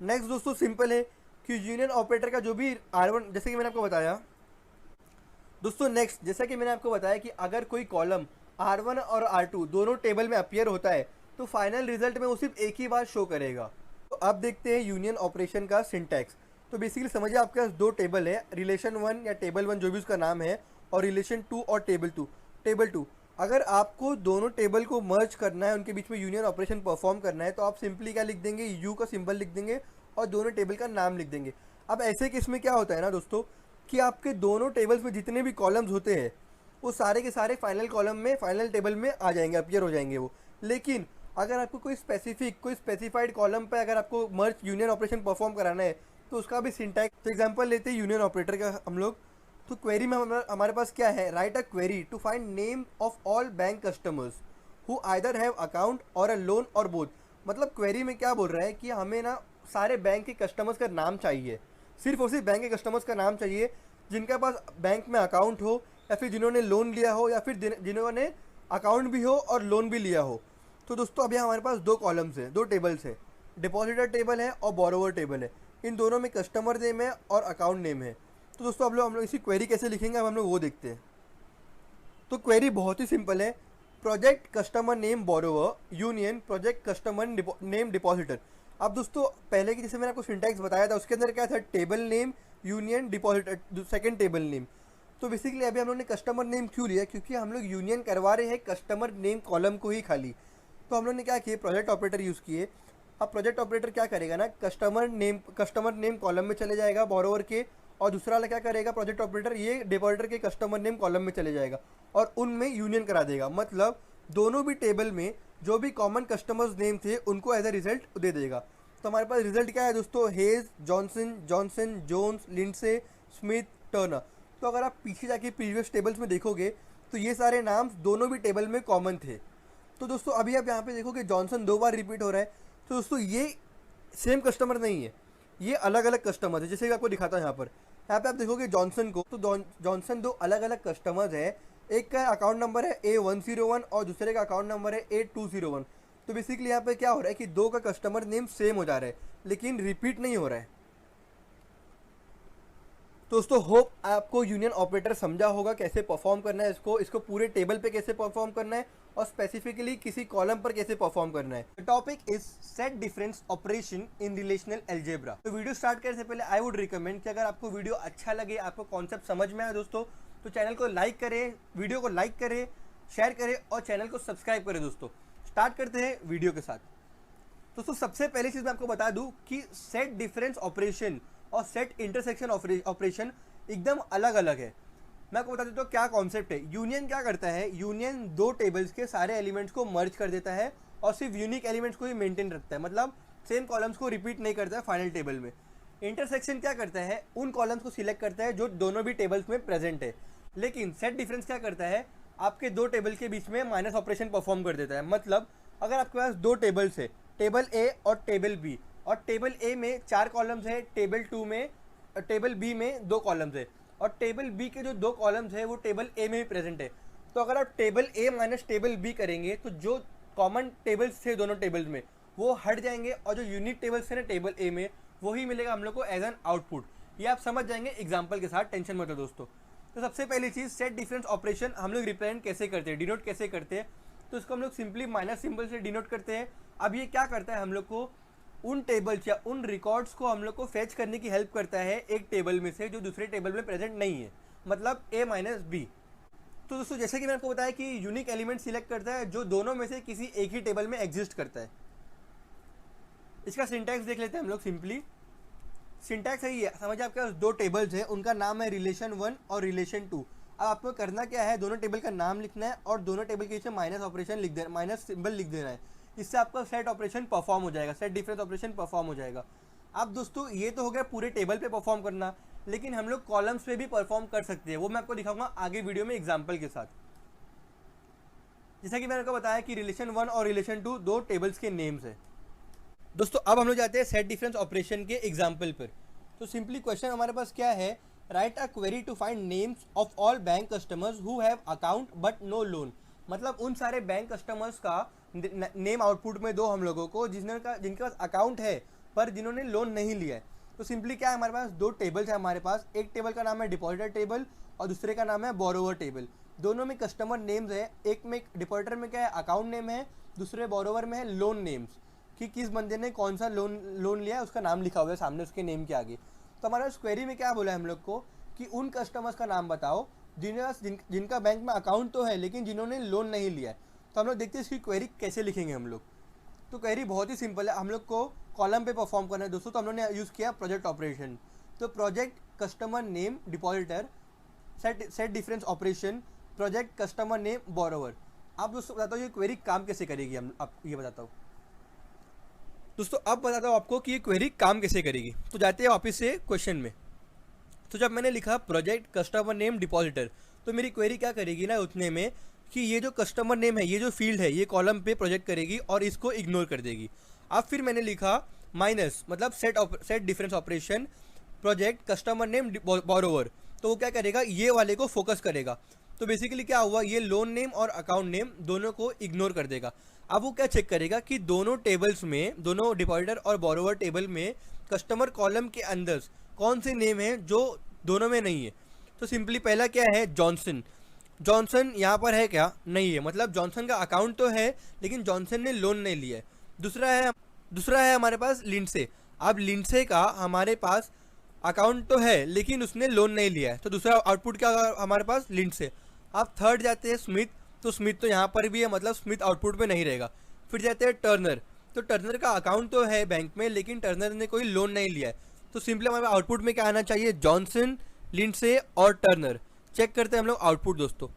नेक्स्ट दोस्तों सिंपल है कि यूनियन ऑपरेटर का जो भी R1, जैसे कि मैंने आपको बताया दोस्तों, नेक्स्ट जैसा कि मैंने आपको बताया कि अगर कोई कॉलम R1 और R2 दोनों टेबल में अपीयर होता है तो फाइनल रिजल्ट में वो सिर्फ एक ही बार शो करेगा। तो अब देखते हैं यूनियन ऑपरेशन का सिंटैक्स। तो बेसिकली समझिए आपके पास दो टेबल है, रिलेशन 1 या टेबल 1 जो भी उसका नाम है, और रिलेशन 2 और टेबल 2। अगर आपको दोनों टेबल को मर्ज करना है, उनके बीच में यूनियन ऑपरेशन परफॉर्म करना है, तो आप सिंपली क्या लिख देंगे, यू का सिंबल लिख देंगे और दोनों टेबल का नाम लिख देंगे। अब ऐसे केस में क्या होता है ना दोस्तों कि आपके दोनों टेबल्स में जितने भी कॉलम्स होते हैं वो सारे के सारे फाइनल कॉलम में, फाइनल टेबल में आ जाएंगे, अपीयर हो जाएंगे वो। लेकिन अगर आपको कोई स्पेसिफाइड कॉलम पे अगर आपको मर्ज यूनियन ऑपरेशन परफॉर्म कराना है तो उसका भी सिंटैक्स, तो एग्जांपल लेते हैं यूनियन ऑपरेटर का हम लोग। तो क्वेरी में हमारे पास क्या है, write a query to find name of all bank customers who either have account or a loan or both. मतलब क्वेरी में क्या बोल रहा है कि हमें ना सारे बैंक के कस्टमर्स का नाम चाहिए, सिर्फ और सिर्फ बैंक के कस्टमर्स का नाम चाहिए जिनके पास बैंक में अकाउंट हो, या फिर जिन्होंने लोन लिया हो, या फिर जिन्होंने अकाउंट भी हो और लोन भी लिया हो। तो दोस्तों अभी हमारे पास दो कॉलम्स है, दो टेबल्स है, डिपॉजिटर टेबल है और बोरोवर टेबल है। इन दोनों में कस्टमर नेम है और अकाउंट नेम है। तो दोस्तों हम लोग इसी क्वेरी कैसे लिखेंगे, अब हम लोग वो देखते हैं। तो क्वेरी बहुत ही सिंपल है, project customer name borrower union project customer name depositor. अब दोस्तों पहले की जैसे मैंने आपको सिंटैक्स बताया था उसके अंदर क्या था, table name union depositor, second table name. तो बेसिकली अभी हम लोग ने कस्टमर नेम क्यों लिया, क्योंकि हम लोग यूनियन करवा रहे हैं कस्टमर नेम कॉलम को ही खाली। तो हम लोग ने क्या किया, प्रोजेक्ट ऑपरेटर यूज़ किए। अब प्रोजेक्ट ऑपरेटर क्या करेगा ना, कस्टमर नेम कॉलम में चले जाएगा बोरोवर के, और दूसरा वाला क्या करेगा प्रोजेक्ट ऑपरेटर, ये डिपॉजिटर के कस्टमर नेम कॉलम में चले जाएगा और उनमें यूनियन करा देगा। मतलब दोनों भी टेबल में जो भी कॉमन कस्टमर्स नेम थे उनको एज अ रिजल्ट दे देगा। तो हमारे पास रिजल्ट क्या है दोस्तों, Hayes, Johnson, Jones, Lindsay, Smith, Turner. तो अगर आप पीछे जाके प्रीवियस टेबल्स में देखोगे तो ये सारे नाम दोनों भी टेबल में कॉमन थे। तो दोस्तों अभी आप यहाँ पे देखोगे जॉनसन 2 बार रिपीट हो रहा है। तो दोस्तों ये सेम कस्टमर नहीं है, ये अलग अलग कस्टमर है। जैसे कि आपको दिखाता हूँ यहाँ पे आप देखोगे जॉनसन को, तो जॉनसन 2 अलग अलग कस्टमर्स है। एक का अकाउंट नंबर है A101 और दूसरे का अकाउंट नंबर है A201। तो बेसिकली यहाँ पे क्या हो रहा है कि दो का कस्टमर नेम सेम हो जा रहा है लेकिन रिपीट नहीं हो रहा है। दोस्तों होप आपको यूनियन ऑपरेटर समझा होगा कैसे परफॉर्म करना है, इसको पूरे टेबल पे कैसे परफॉर्म करना है और स्पेसिफिकली किसी कॉलम पर कैसे परफॉर्म करना है। The topic is set difference operation in relational algebra. तो वीडियो स्टार्ट करने से पहले आई वुड रिकमेंड कि अगर आपको वीडियो अच्छा लगे, आपको कॉन्सेप्ट समझ में आए दोस्तों, तो चैनल को लाइक करें, वीडियो को लाइक करें, शेयर करें और चैनल को सब्सक्राइब करें। दोस्तों स्टार्ट करते हैं वीडियो के साथ। दोस्तों सबसे पहली चीज़ मैं आपको बता दूं कि सेट डिफरेंस ऑपरेशन और सेट इंटरसेक्शन ऑपरेशन एकदम अलग अलग है। मैं आपको बता देता हूँ क्या कॉन्सेप्ट है। यूनियन क्या करता है, यूनियन दो टेबल्स के सारे एलिमेंट्स को मर्ज कर देता है और सिर्फ यूनिक एलिमेंट्स को ही मेंटेन रखता है, मतलब सेम कॉलम्स को रिपीट नहीं करता है फाइनल टेबल में। इंटरसेक्शन क्या करता है, उन कॉलम्स को सिलेक्ट करता है जो दोनों भी टेबल्स में प्रेजेंट है। लेकिन सेट डिफरेंस क्या करता है, आपके दो टेबल के बीच में माइनस ऑपरेशन परफॉर्म कर देता है। मतलब अगर आपके पास दो टेबल्स है, टेबल ए और टेबल बी, और टेबल ए में 4 कॉलम्स है, टेबल बी में 2 कॉलम्स है, और टेबल बी के जो 2 कॉलम्स है वो टेबल ए में भी प्रेजेंट है। तो अगर आप टेबल ए माइनस टेबल बी करेंगे तो जो कॉमन टेबल्स थे दोनों टेबल्स में वो हट जाएंगे और जो यूनिक टेबल्स थे ना टेबल ए में वही मिलेगा हम लोग को एज एन आउटपुट। ये आप समझ जाएंगे एग्जाम्पल के साथ, टेंशन मत लो दोस्तों। तो सबसे पहली चीज़, सेट डिफरेंस ऑपरेशन हम लोग रिप्रेजेंट कैसे करते हैं, डिनोट कैसे करते हैं, तो इसको हम लोग सिंपली माइनस सिंबल से डिनोट करते हैं। अब ये क्या करता है, हम लोग को उन टेबल्स या उन रिकॉर्ड्स को हम लोग को फेच करने की हेल्प करता है एक टेबल में से जो दूसरे टेबल में प्रेजेंट नहीं है, मतलब ए माइनस बी। तो दोस्तों जैसे कि मैंने आपको बताया कि यूनिक एलिमेंट सिलेक्ट करता है जो दोनों में से किसी एक ही टेबल में एग्जिस्ट करता है। इसका सिंटैक्स देख लेते हैं हम लोग। सिंपली सिंटैक्स है ये, समझिए आपके पास 2 टेबल्स हैं, उनका नाम है रिलेशन 1 और रिलेशन 2। अब आपको करना क्या है, दोनों टेबल का नाम लिखना है और दोनों टेबल के नीचे माइनस ऑपरेशन लिख देना, माइनस सिंबल लिख देना है। इससे आपका सेट ऑपरेशन परफॉर्म हो जाएगा, सेट डिफरेंस ऑपरेशन परफॉर्म हो जाएगा। अब दोस्तों ये तो हो गया पूरे टेबल पे परफॉर्म करना, लेकिन हम लोग कॉलम्स पे भी परफॉर्म कर सकते हैं, वो मैं आपको दिखाऊंगा आगे वीडियो में एग्जाम्पल के साथ। जैसा कि मैंने आपको बताया कि रिलेशन 1 और रिलेशन 2 दो टेबल्स के नेम्स है। दोस्तों अब हम लोग जाते हैं सेट डिफरेंस ऑपरेशन के एग्जाम्पल पर। तो सिंपली क्वेश्चन हमारे पास क्या है, write a query to find names of all bank customers who have account but no loan. मतलब उन सारे बैंक कस्टमर्स का नेम आउटपुट में दो हम लोगों को जिनके पास अकाउंट है पर जिन्होंने लोन नहीं लिया है। तो सिंपली क्या है, हमारे पास 2 टेबल्स है हमारे पास, एक टेबल का नाम है डिपॉजिटर टेबल और दूसरे का नाम है बोरोवर टेबल। दोनों में कस्टमर नेम्स है, एक में डिपॉजिटर में क्या है अकाउंट नेम है, दूसरे बोरोवर में है लोन नेम्स, कि किस बंदे ने कौन सा लोन लिया है उसका नाम लिखा हुआ है सामने उसके नेम के आगे। तो हमारा उस क्वेरी में क्या बोला है हम लोग को कि उन कस्टमर्स का नाम बताओ जिनका बैंक में अकाउंट तो है लेकिन जिन्होंने लोन नहीं लिया है। तो हम लोग देखते हैं इसकी क्वेरी कैसे लिखेंगे हम लोग। तो क्वेरी बहुत ही सिंपल है, हम लोग को कॉलम पे परफॉर्म करना है दोस्तों। तो हम लोग ने यूज़ किया प्रोजेक्ट ऑपरेशन। तो project customer name depositor set difference operation project customer name borrower. आप दोस्तों बताता हूँ ये क्वेरी काम कैसे करेगी, हम आप ये बताता हूँ दोस्तों। अब बताता हूँ आपको कि ये क्वेरी काम कैसे करेगी। तो जाते हैं वापस से क्वेश्चन में। तो जब मैंने लिखा प्रोजेक्ट कस्टमर नेम डिपॉजिटर, तो मेरी क्वेरी क्या करेगी ना उतने में कि ये जो कस्टमर नेम है, ये जो फील्ड है, ये कॉलम पे प्रोजेक्ट करेगी और इसको इग्नोर कर देगी। अब फिर मैंने लिखा माइनस मतलब set difference operation project customer name borrower, तो वो क्या करेगा, ये वाले को फोकस करेगा। तो बेसिकली क्या हुआ, ये लोन नेम और अकाउंट नेम दोनों को इग्नोर कर देगा। अब वो क्या चेक करेगा कि दोनों टेबल्स में, दोनों डिपॉजिटर और बोरोवर टेबल में कस्टमर कॉलम के अंदर कौन से नेम है जो दोनों में नहीं है। तो सिंपली पहला क्या है, जॉनसन। जॉनसन यहाँ पर है क्या, नहीं है, मतलब जॉनसन का अकाउंट तो है लेकिन जॉनसन ने लोन नहीं लिया है। दूसरा है हमारे पास लिंडसे। अब लिंडसे का हमारे पास अकाउंट तो है लेकिन उसने लोन नहीं लिया है, तो दूसरा आउटपुट क्या होगा हमारे पास, लिंडसे। अब थर्ड जाते हैं स्मिथ, तो स्मिथ तो यहाँ पर भी है, मतलब स्मिथ आउटपुट में नहीं रहेगा। फिर जाते हैं टर्नर, तो टर्नर का अकाउंट तो है बैंक में लेकिन टर्नर ने कोई लोन नहीं लिया है। तो सिंपली हमारे आउटपुट में क्या आना चाहिए, जॉनसन, लिंडसे और टर्नर। चेक करते हैं हम लोग आउटपुट दोस्तों।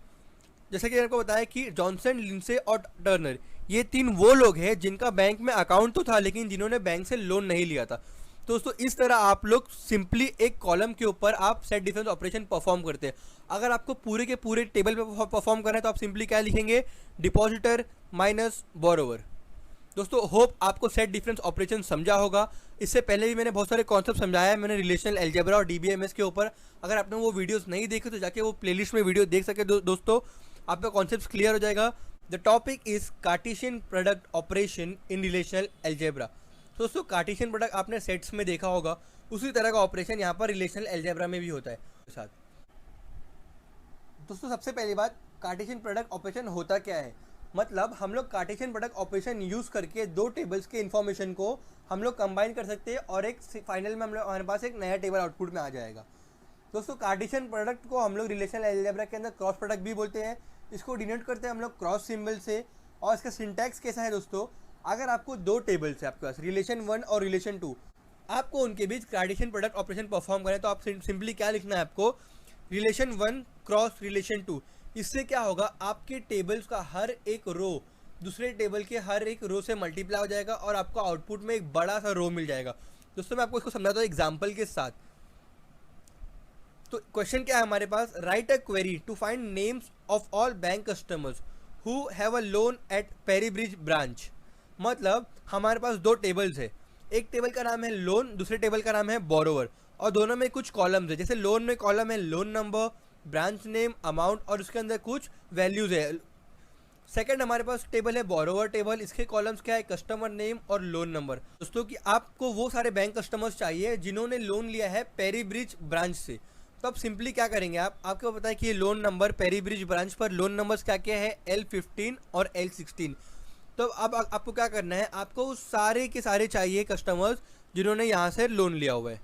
जैसे कि आपको बताया कि जॉनसन, लिंडसे और टर्नर ये तीन वो लोग हैं जिनका बैंक में अकाउंट तो था लेकिन जिन्होंने बैंक से लोन नहीं लिया था। तो दोस्तों इस तरह आप लोग सिंपली एक कॉलम के ऊपर आप सेट डिफरेंस ऑपरेशन परफॉर्म करते हैं। अगर आपको पूरे के पूरे टेबल पे परफॉर्म करना है तो आप सिंपली क्या लिखेंगे, डिपॉजिटर माइनस बोरोवर। दोस्तों होप आपको सेट डिफरेंस ऑपरेशन समझा होगा। इससे पहले भी मैंने बहुत सारे कॉन्सेप्ट समझाया है, मैंने रिलेशनल अलजेब्रा और डीबीएमएस के ऊपर। अगर आपने वो वीडियोस नहीं देखे तो जाके वो प्लेलिस्ट में वीडियो देख सके दोस्तों, आपका कॉन्सेप्ट क्लियर हो जाएगा। The topic is Cartesian product operation in relational algebra. दोस्तों कार्टेशियन प्रोडक्ट आपने सेट्स में देखा होगा, उसी तरह का ऑपरेशन यहाँ पर रिलेशनल अलजेब्रा में भी होता है साथ। दोस्तों सबसे पहली बात, कार्टेशियन प्रोडक्ट ऑपरेशन होता क्या है, मतलब हम लोग कार्टेशियन प्रोडक्ट ऑपरेशन यूज़ करके दो टेबल्स के इन्फॉर्मेशन को हम लोग कंबाइन कर सकते हैं और एक फाइनल में हम लोग हमारे पास एक नया टेबल आउटपुट में आ जाएगा। दोस्तों कार्टेशियन प्रोडक्ट को हम लोग रिलेशनल अलजेब्रा के अंदर क्रॉस प्रोडक्ट भी बोलते हैं। इसको डिनोट करते हैं हम लोग क्रॉस सिंबल से। और इसका सिंटैक्स कैसा है दोस्तों, अगर आपको दो टेबल्स है आपके पास, रिलेशन 1 और रिलेशन 2, आपको उनके बीच कार्टेशियन प्रोडक्ट ऑपरेशन परफॉर्म करें तो आप सिंपली क्या लिखना है आपको, रिलेशन 1 क्रॉस रिलेशन 2। इससे क्या होगा, आपके टेबल्स का हर एक रो दूसरे टेबल के हर एक रो से मल्टीप्लाई हो जाएगा और आपको आउटपुट में एक बड़ा सा रो मिल जाएगा। दोस्तों मैं आपको इसको समझाता हूँ एग्जाम्पल के साथ। तो क्वेश्चन क्या है हमारे पास, write a query to find names of all bank customers who have a loan at Perryridge branch. मतलब हमारे पास दो टेबल्स है, एक टेबल का नाम है लोन, दूसरे टेबल का नाम है बोरोवर, और दोनों में कुछ कॉलम्स है। जैसे लोन में कॉलम है loan number, branch name, amount और उसके अंदर कुछ वैल्यूज है। सेकंड हमारे पास टेबल है बोरोवर टेबल, इसके कॉलम्स क्या है, कस्टमर नेम और लोन नंबर। दोस्तों कि आपको वो सारे बैंक कस्टमर्स चाहिए जिन्होंने लोन लिया है पेरीब्रिज ब्रांच से। तो आप सिंपली क्या करेंगे, आपको पता है कि ये लोन नंबर पेरीब्रिज ब्रांच पर लोन नंबर्स क्या क्या है, L15 और L16। तो अब आपको क्या करना है, आपको उस सारे के सारे चाहिए कस्टमर्स जिन्होंने यहाँ से लोन लिया हुआ है।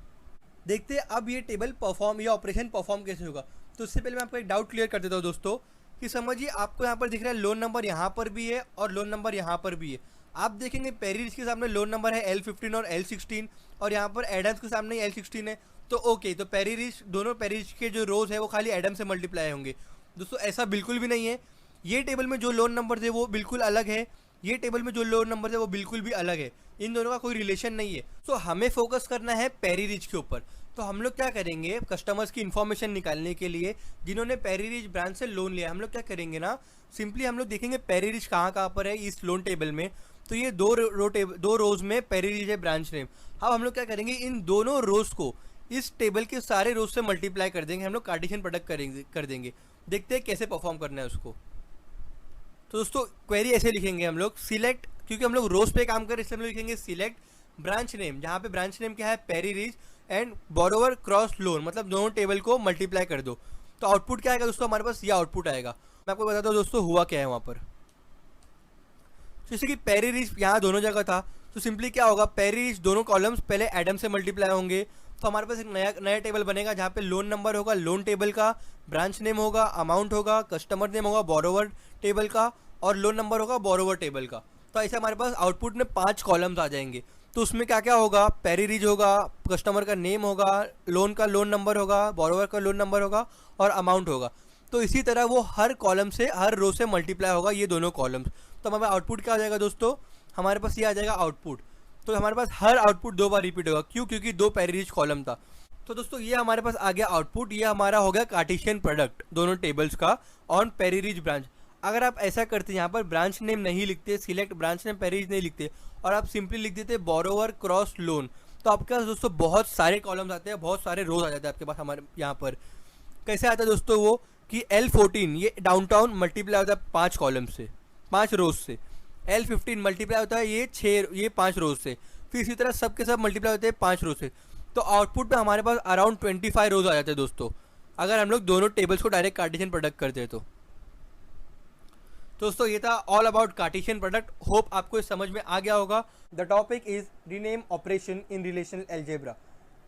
देखते हैं अब ये टेबल परफॉर्म, ये ऑपरेशन परफॉर्म कैसे होगा। तो उससे पहले मैं आपको एक डाउट क्लियर कर देता हूँ दोस्तों, कि समझिए आपको यहाँ पर दिख रहा है लोन नंबर यहाँ पर भी है और लोन नंबर यहाँ पर भी है। आप देखेंगे पेरीब्रिज के सामने लोन नंबर है L15 और L16 और यहाँ पर एडम्स के सामने L16 है। तो ओके, तो पेरीब्रिज, दोनों पेरीब्रिज के जो रोज है वो खाली एडम से मल्टीप्लाई होंगे। दोस्तों ऐसा बिल्कुल भी नहीं है। ये टेबल में जो लोन नंबर है वो बिल्कुल अलग है, ये टेबल में जो लोन नंबर है वो बिल्कुल भी अलग है, इन दोनों का कोई रिलेशन नहीं है। तो हमें फोकस करना है पेरीब्रिज के ऊपर। तो हम लोग क्या करेंगे, कस्टमर्स की इन्फॉर्मेशन निकालने के लिए जिन्होंने पेरीब्रिज ब्रांच से लोन लिया, हम लोग क्या करेंगे ना, सिंपली हम लोग देखेंगे पेरीब्रिज कहाँ पर है इस लोन टेबल में। तो ये दो रोज में पेरीब्रिज है ब्रांच नेम। अब हम लोग क्या करेंगे, इन दोनों रोज को इस टेबल के सारे रोज से मल्टीप्लाई कर देंगे, हम लोग कार्टेशियन प्रोडक्ट कर देंगे। देखते हैं कैसे परफॉर्म करना है उसको। तो दोस्तों क्वेरी ऐसे लिखेंगे हम लोग, सिलेक्ट, क्योंकि हम लोग रोज पे काम करें इसलिए हम लोग लिखेंगे सिलेक्ट ब्रांच नेम, जहाँ पे ब्रांच नेम क्या है, पेरीब्रिज, एंड बोरोवर क्रॉस लोन, मतलब दोनों टेबल को मल्टीप्लाई कर दो। तो आउटपुट क्या आएगा दोस्तों, हमारे पास ये आउटपुट आएगा। मैं आपको बताता हूँ दोस्तों हुआ क्या है वहाँ पर। जैसे कि पेरीब्रिज यहाँ दोनों जगह था, तो सिंपली क्या होगा, पेरीब्रिज दोनों कॉलम्स पहले एडम से मल्टीप्लाई होंगे, तो हमारे पास एक नया टेबल बनेगा जहाँ पे लोन नंबर होगा लोन टेबल का, ब्रांच नेम होगा, अमाउंट होगा, कस्टमर नेम होगा बोरोवर टेबल का, और लोन नंबर होगा बोरोवर टेबल का। तो ऐसे हमारे पास आउटपुट में 5 कॉलम्स आ जाएंगे। तो उसमें क्या क्या होगा, पेरीब्रिज होगा, कस्टमर का नेम होगा, लोन का लोन नंबर होगा, बोरोवर का लोन नंबर होगा और अमाउंट होगा। तो इसी तरह वो हर कॉलम से, हर रो से मल्टीप्लाई होगा ये दोनों कॉलम्स। तो हमारे आउटपुट क्या आ जाएगा दोस्तों, हमारे पास ये आ जाएगा आउटपुट। तो हमारे पास हर आउटपुट 2 बार रिपीट होगा, क्यों, क्योंकि 2 पेरी रिच कॉलम था। तो दोस्तों ये हमारे पास आ गया आउटपुट, ये हमारा हो गया कार्टेशियन प्रोडक्ट दोनों टेबल्स का ऑन पेरी रिच ब्रांच। अगर आप ऐसा करते, यहाँ पर ब्रांच नेम नहीं लिखते, select branch name Perryridge नहीं लिखते, और आप सिंपली लिख देते बोरोवर क्रॉस लोन, तो आपके पास दोस्तों बहुत सारे कॉलम्स आते हैं, बहुत सारे रोज आ जाते हैं आपके पास। हमारे यहाँ पर कैसे आता है दोस्तों वो, कि L14 ये डाउनटाउन मल्टीप्लाई होता है 5 कॉलम से, 5 रोज से। L15 मल्टीप्लाई होता है ये 5 रोज से। फिर इसी तरह सब के सब मल्टीप्लाई होते हैं 5 रोज से। तो आउटपुट में हमारे पास अराउंड 25 रोज आ जाते हैं दोस्तों, अगर हम लोग दोनों टेबल्स को डायरेक्ट कार्टेशियन प्रोडक्ट करते हैं तो। दोस्तों ये था all about Cartesian product. Hope आपको ये समझ में आ गया होगा। The topic is rename operation in relational algebra.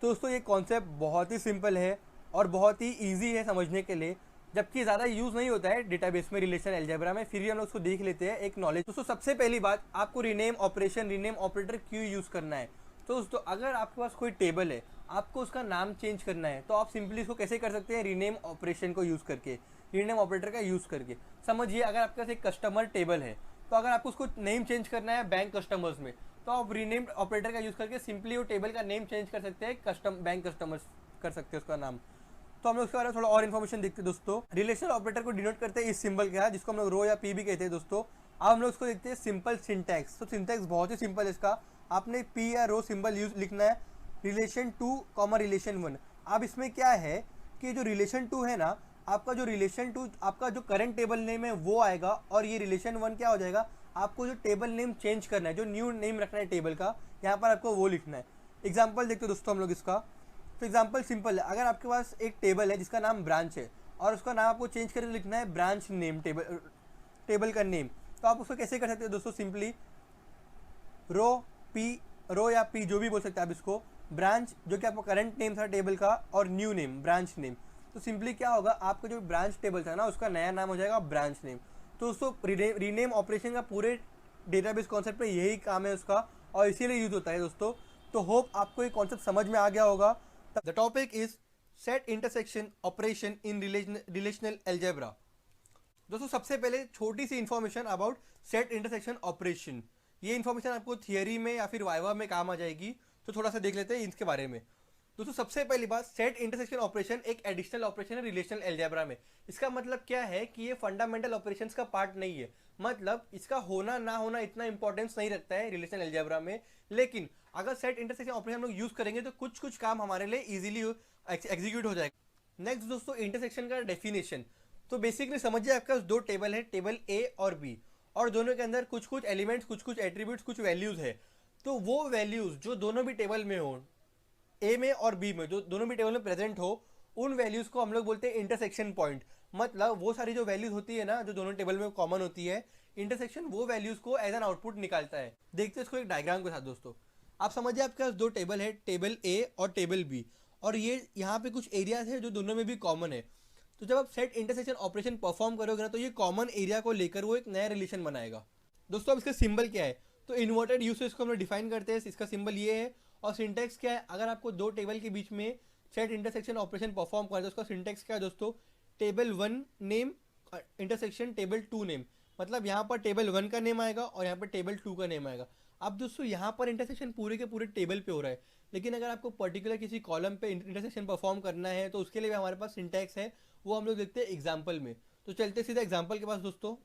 दोस्तों ये कॉन्सेप्ट बहुत ही सिंपल है और बहुत ही ईजी है समझने के लिए, जबकि ज़्यादा यूज़ नहीं होता है डेटाबेस में रिलेशनल अलजेब्रा में, फिर भी हम लोग उसको देख लेते हैं एक नॉलेज। दोस्तों सबसे पहली बात, आपको रीनेम ऑपरेशन, रीनेम ऑपरेटर क्यों यूज़ करना है। तो दोस्तों अगर आपके पास कोई टेबल है, आपको उसका नाम चेंज करना है, तो आप सिंपली इसको कैसे कर सकते हैं, रीनेम ऑपरेशन को यूज़ करके, रीनेम ऑपरेटर का यूज़ करके। समझिए अगर आपके पास एक कस्टमर टेबल है, तो अगर आपको उसको नेम चेंज करना है बैंक कस्टमर्स में, तो आप रीनेम ऑपरेटर का यूज़ करके सिंपली वो टेबल का नेम चेंज कर सकते हैं, बैंक कस्टमर्स कर सकते हैं उसका नाम। तो हम लोग उसके बारे में थोड़ा और इन्फॉर्मेशन देखते हैं दोस्तों। रिलेशनल ऑपरेटर को डिनोट करते हैं इस सिंबल के साथ, जिसको हम लोग रो या पी भी कहते हैं दोस्तों। अब हम लोग उसको देखते हैं सिंपल सिंटैक्स। तो सिंटैक्स बहुत ही सिंपल है इसका, आपने पी या रो सिंबल यूज लिखना है, रिलेशन 2 कॉमा रिलेशन 1। अब इसमें क्या है कि जो रिलेशन 2 है ना, आपका जो रिलेशन 2 आपका जो करंट टेबल नेम है वो आएगा, और ये रिलेशन 1 क्या हो जाएगा, आपको जो टेबल नेम चेंज करना है, जो न्यू नेम रखना है टेबल का, यहाँ पर आपको वो लिखना है। एग्जाम्पल देखते हैं दोस्तों हम लोग इसका। तो एग्जाम्पल सिंपल है, अगर आपके पास एक टेबल है जिसका नाम ब्रांच है, और उसका नाम आपको चेंज करके लिखना है ब्रांच नेम, टेबल का नेम, तो आप उसको कैसे कर सकते हैं दोस्तों, सिंपली रो या पी जो भी बोल सकते हैं आप इसको, ब्रांच जो कि आपका करंट नेम था टेबल का, और न्यू नेम ब्रांच नेम। तो सिंपली क्या होगा, आपका जो ब्रांच टेबल था ना, उसका नया नाम हो जाएगा ब्रांच नेम। तो दोस्तों रीनेम ऑपरेशन का पूरे डेटाबेस कॉन्सेप्ट में यही काम है उसका, और इसीलिए यूज होता है दोस्तों। तो होप आपको ये कॉन्सेप्ट समझ में आ गया होगा। The topic is set intersection operation in relational algebra. दोस्तों सबसे पहले छोटी सी information about set intersection operation. ये इन्फॉर्मेशन आपको थियरी में या फिर वाइवा में काम आ जाएगी, तो थोड़ा सा देख लेते हैं इसके बारे में। दोस्तों सबसे पहली बात, सेट इंटरसेक्शन ऑपरेशन एक एडिशनल ऑपरेशन है रिलेशनल अलजेब्रा में। इसका मतलब क्या है कि ये फंडामेंटल ऑपरेशंस का पार्ट नहीं है, मतलब इसका होना ना होना इतना इंपॉर्टेंस नहीं रखता है रिलेशनल अलजेब्रा में। लेकिन अगर सेट इंटरसेक्शन ऑपरेशन हम लोग यूज करेंगे तो कुछ कुछ काम हमारे लिए इजीली एग्जीक्यूट हो जाएगा। नेक्स्ट दोस्तों, इंटरसेक्शन का डेफिनेशन। तो बेसिकली समझिए आपके पास 2 टेबल है, टेबल ए और बी, और दोनों के अंदर कुछ कुछ एलिमेंट्स, कुछ कुछ एट्रीब्यूट्स, कुछ वैल्यूज है। तो वो वैल्यूज जो दोनों भी टेबल में हो, ए में और बी में, जो दोनों भी टेबल में प्रेजेंट हो, उन वैल्यूज को हम लोग बोलते हैं इंटरसेक्शन पॉइंट। मतलब वो सारी जो वैल्यूज होती है ना, जो दोनों टेबल में कॉमन होती है, इंटरसेक्शन वो वैल्यूज को एज एन आउटपुट निकालता है। देखते हैं इसको एक डायग्राम के साथ दोस्तों। आप समझिए आपके पास 2 टेबल है, टेबल ए और टेबल बी, और ये यहाँ पे कुछ एरियाज है जो दोनों में भी कॉमन है। तो जब आप सेट इंटरसेक्शन ऑपरेशन परफॉर्म करोगे ना, तो ये कॉमन एरिया को लेकर वो एक नया रिलेशन बनाएगा। दोस्तों अब इसका सिंबल क्या है, तो इन्वर्टेड यूसेज को हम लोग डिफाइन करते हैं, इसका सिंबल ये है। और सिंटेक्स क्या है, अगर आपको 2 टेबल के बीच में सेट इंटरसेक्शन ऑपरेशन परफॉर्म करना है, तो उसका सिंटेक्स क्या है दोस्तों, table 1 name intersection table 2 name. मतलब यहाँ पर टेबल 1 का नेम आएगा और यहाँ पर टेबल 2 का नेम आएगा। अब दोस्तों यहाँ पर इंटरसेक्शन पूरे के पूरे टेबल पे हो रहा है, लेकिन अगर आपको पर्टिकुलर किसी कॉलम पे इंटरसेक्शन परफॉर्म करना है, तो उसके लिए भी हमारे पास सिंटेक्स है, वो हम लोग देखते हैं एग्जाम्पल में। तो चलते सीधा एग्जाम्पल के पास दोस्तों।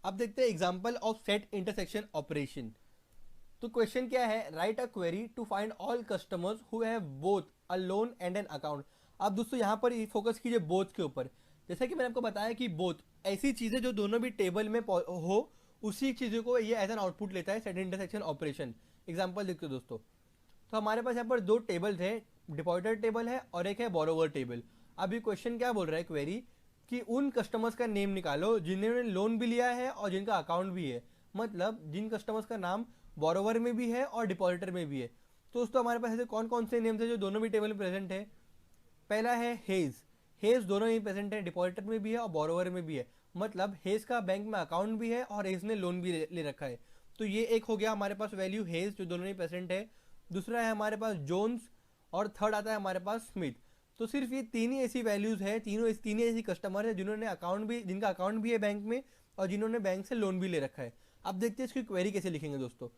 अब देखते हैं example of set intersection operation. तो क्वेश्चन क्या है, write a query to find all customers who have both a loan and an account. अब दोस्तों यहाँ पर फोकस कीजिए बोथ के ऊपर। जैसा कि मैंने आपको बताया कि बोथ ऐसी चीजें जो दोनों भी टेबल में हो, उसी चीजों को ये एज एन आउटपुट लेता है सेट इंटरसेक्शन ऑपरेशन। एग्जाम्पल देखते हो दोस्तों। तो हमारे पास यहाँ पर 2 टेबल्स है, डिपॉजिटर टेबल है और एक है बोरोवर टेबल। अभी क्वेश्चन क्या बोल रहा है क्वेरी, कि उन कस्टमर्स का नेम निकालो जिन्होंने लोन भी लिया है और जिनका अकाउंट भी है। मतलब जिन कस्टमर्स का नाम बोरोवर में भी है और डिपॉजिटर में भी है। तो दोस्तों हमारे पास ऐसे कौन कौन से नेम्स है जो दोनों भी टेबल में प्रेजेंट है। पहला है हेज। हेज दोनों ही प्रेजेंट है, डिपॉजिटर में भी है और बोरोवर में भी है। मतलब हेज का बैंक में अकाउंट भी है और हेज ने लोन भी ले रखा है। तो ये एक हो गया हमारे पास वैल्यू हेज, जो दोनों ही प्रेजेंट है। दूसरा है हमारे पास जोन्स, और थर्ड आता है हमारे पास स्मिथ। तो सिर्फ ये तीन ही ऐसी वैल्यूज़ है, तीन ही ऐसी कस्टमर है जिन्होंने जिनका अकाउंट भी है बैंक में और जिन्होंने बैंक से लोन भी ले रखा है। अब देखते हैं इसकी क्वेरी कैसे लिखेंगे दोस्तों।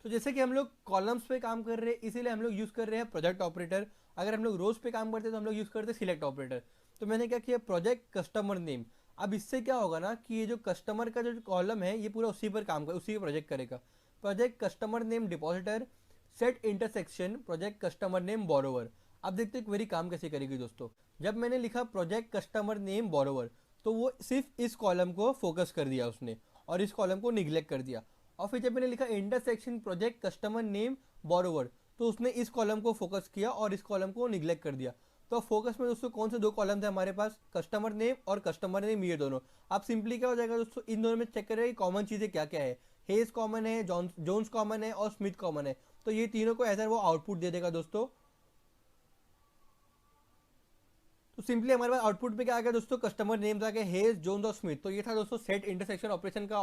तो जैसे कि हम लोग कॉलम्स पे काम कर रहे हैं, इसीलिए हम लोग यूज़ कर रहे हैं प्रोजेक्ट ऑपरेटर। अगर हम लोग रोज पे काम करते हैं तो हम लोग यूज़ करते हैं सिलेक्ट ऑपरेटर। तो मैंने क्या किया, प्रोजेक्ट कस्टमर नेम। अब इससे क्या होगा ना कि ये जो कस्टमर का जो कॉलम है ये पूरा उसी पर काम कर उसी पर प्रोजेक्ट करेगा। Project customer name depositor set intersection project customer name borrower. अब देखते हैं क्वेरी काम कैसे करेगी दोस्तों। जब मैंने लिखा प्रोजेक्ट कस्टमर नेम बोरोवर तो वो सिर्फ इस कॉलम को फोकस कर दिया उसने और इस कॉलम को निग्लेक्ट कर दिया। और फिर जब मैंने लिखा intersection project customer name borrower तो उसने इस कॉलम को फोकस किया और इस कॉलम को निग्लेक्ट कर दिया। तो फोकस में दोस्तों कौन से दो कॉलम थे हमारे पास, कस्टमर नेम और कस्टमर नेम, ये दोनों। आप सिंपली क्या हो जाएगा दोस्तों, इन दोनों में चेक करें कॉमन चीज़ें क्या क्या है। हेज कॉमन है, जोन्स कॉमन है और स्मिथ कॉमन है। तो ये तीनों को ऐसा वो आउटपुट दे देगा दोस्तों। तो सिंपली हमारे पास आउटपुट में क्या आ गया दोस्तों, कस्टमर नेम्स आ गए हेज, जोन्स और स्मिथ। तो ये था दोस्तों सेट इंटरसेक्शन ऑपरेशन का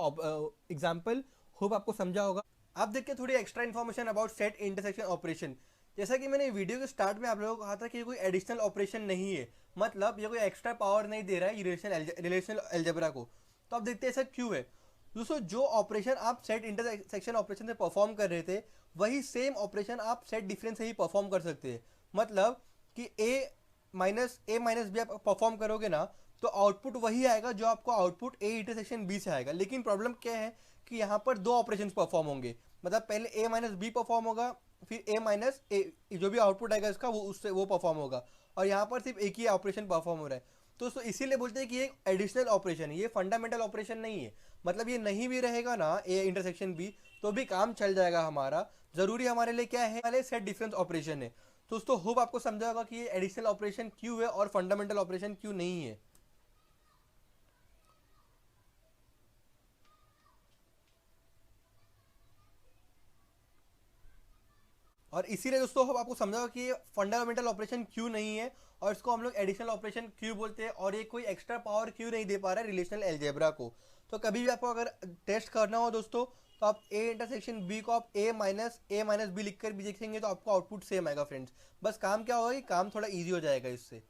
एग्जांपल। होप आपको समझा होगा। आप देखिए थोड़ी extra information about set intersection operation. जैसा कि मैंने वीडियो के स्टार्ट में आप लोगों को कहा था कि ये कोई एडिशनल ऑपरेशन नहीं है, मतलब ये कोई एक्स्ट्रा पावर नहीं दे रहा है रिलेशनल अलजेब्रा को। तो आप देखते हैं ऐसा क्यों है दोस्तों। जो ऑपरेशन आप सेट इंटरसेक्शन ऑपरेशन से परफॉर्म कर रहे थे वही सेम ऑपरेशन आप सेट डिफरेंस से ही परफॉर्म कर सकते हैं। मतलब कि ए माइनस बी आप परफॉर्म करोगे ना तो आउटपुट वही आएगा जो आपको आउटपुट ए इंटरसेक्शन बी से आएगा। लेकिन प्रॉब्लम क्या है कि यहाँ पर दो ऑपरेशन परफॉर्म होंगे। मतलब पहले ए माइनस बी परफॉर्म होगा, फिर ए माइनस ए, जो भी आउटपुट आएगा इसका वो परफॉर्म होगा। और यहाँ पर सिर्फ एक ही ऑपरेशन परफॉर्म हो रहा है। तो इसीलिए बोलते हैं कि ये एडिशनल ऑपरेशन है, ये फंडामेंटल ऑपरेशन नहीं है। मतलब ये नहीं भी रहेगा ना ए इंटरसेक्शन बी तो भी काम चल जाएगा हमारा। जरूरी हमारे लिए क्या है, हमारे सेट डिफरेंस ऑपरेशन है। तो दोस्तों होप आपको समझा होगा कि ये एडिशनल ऑपरेशन क्यों है और फंडामेंटल ऑपरेशन क्यों नहीं है। और इसीलिए दोस्तों हम आपको समझा कि ये फंडामेंटल ऑपरेशन क्यों नहीं है और इसको हम लोग एडिशनल ऑपरेशन क्यों बोलते हैं और ये कोई एक्स्ट्रा पावर क्यों नहीं दे पा रहा है रिलेशनल अलजेब्रा को। तो कभी भी आपको अगर टेस्ट करना हो दोस्तों तो आप ए इंटरसेक्शन बी को आप ए माइनस बी लिख कर भी देखेंगे तो आपको आउटपुट सेम आएगा फ्रेंड्स। बस काम क्या होगा कि काम थोड़ा ईजी हो जाएगा इससे।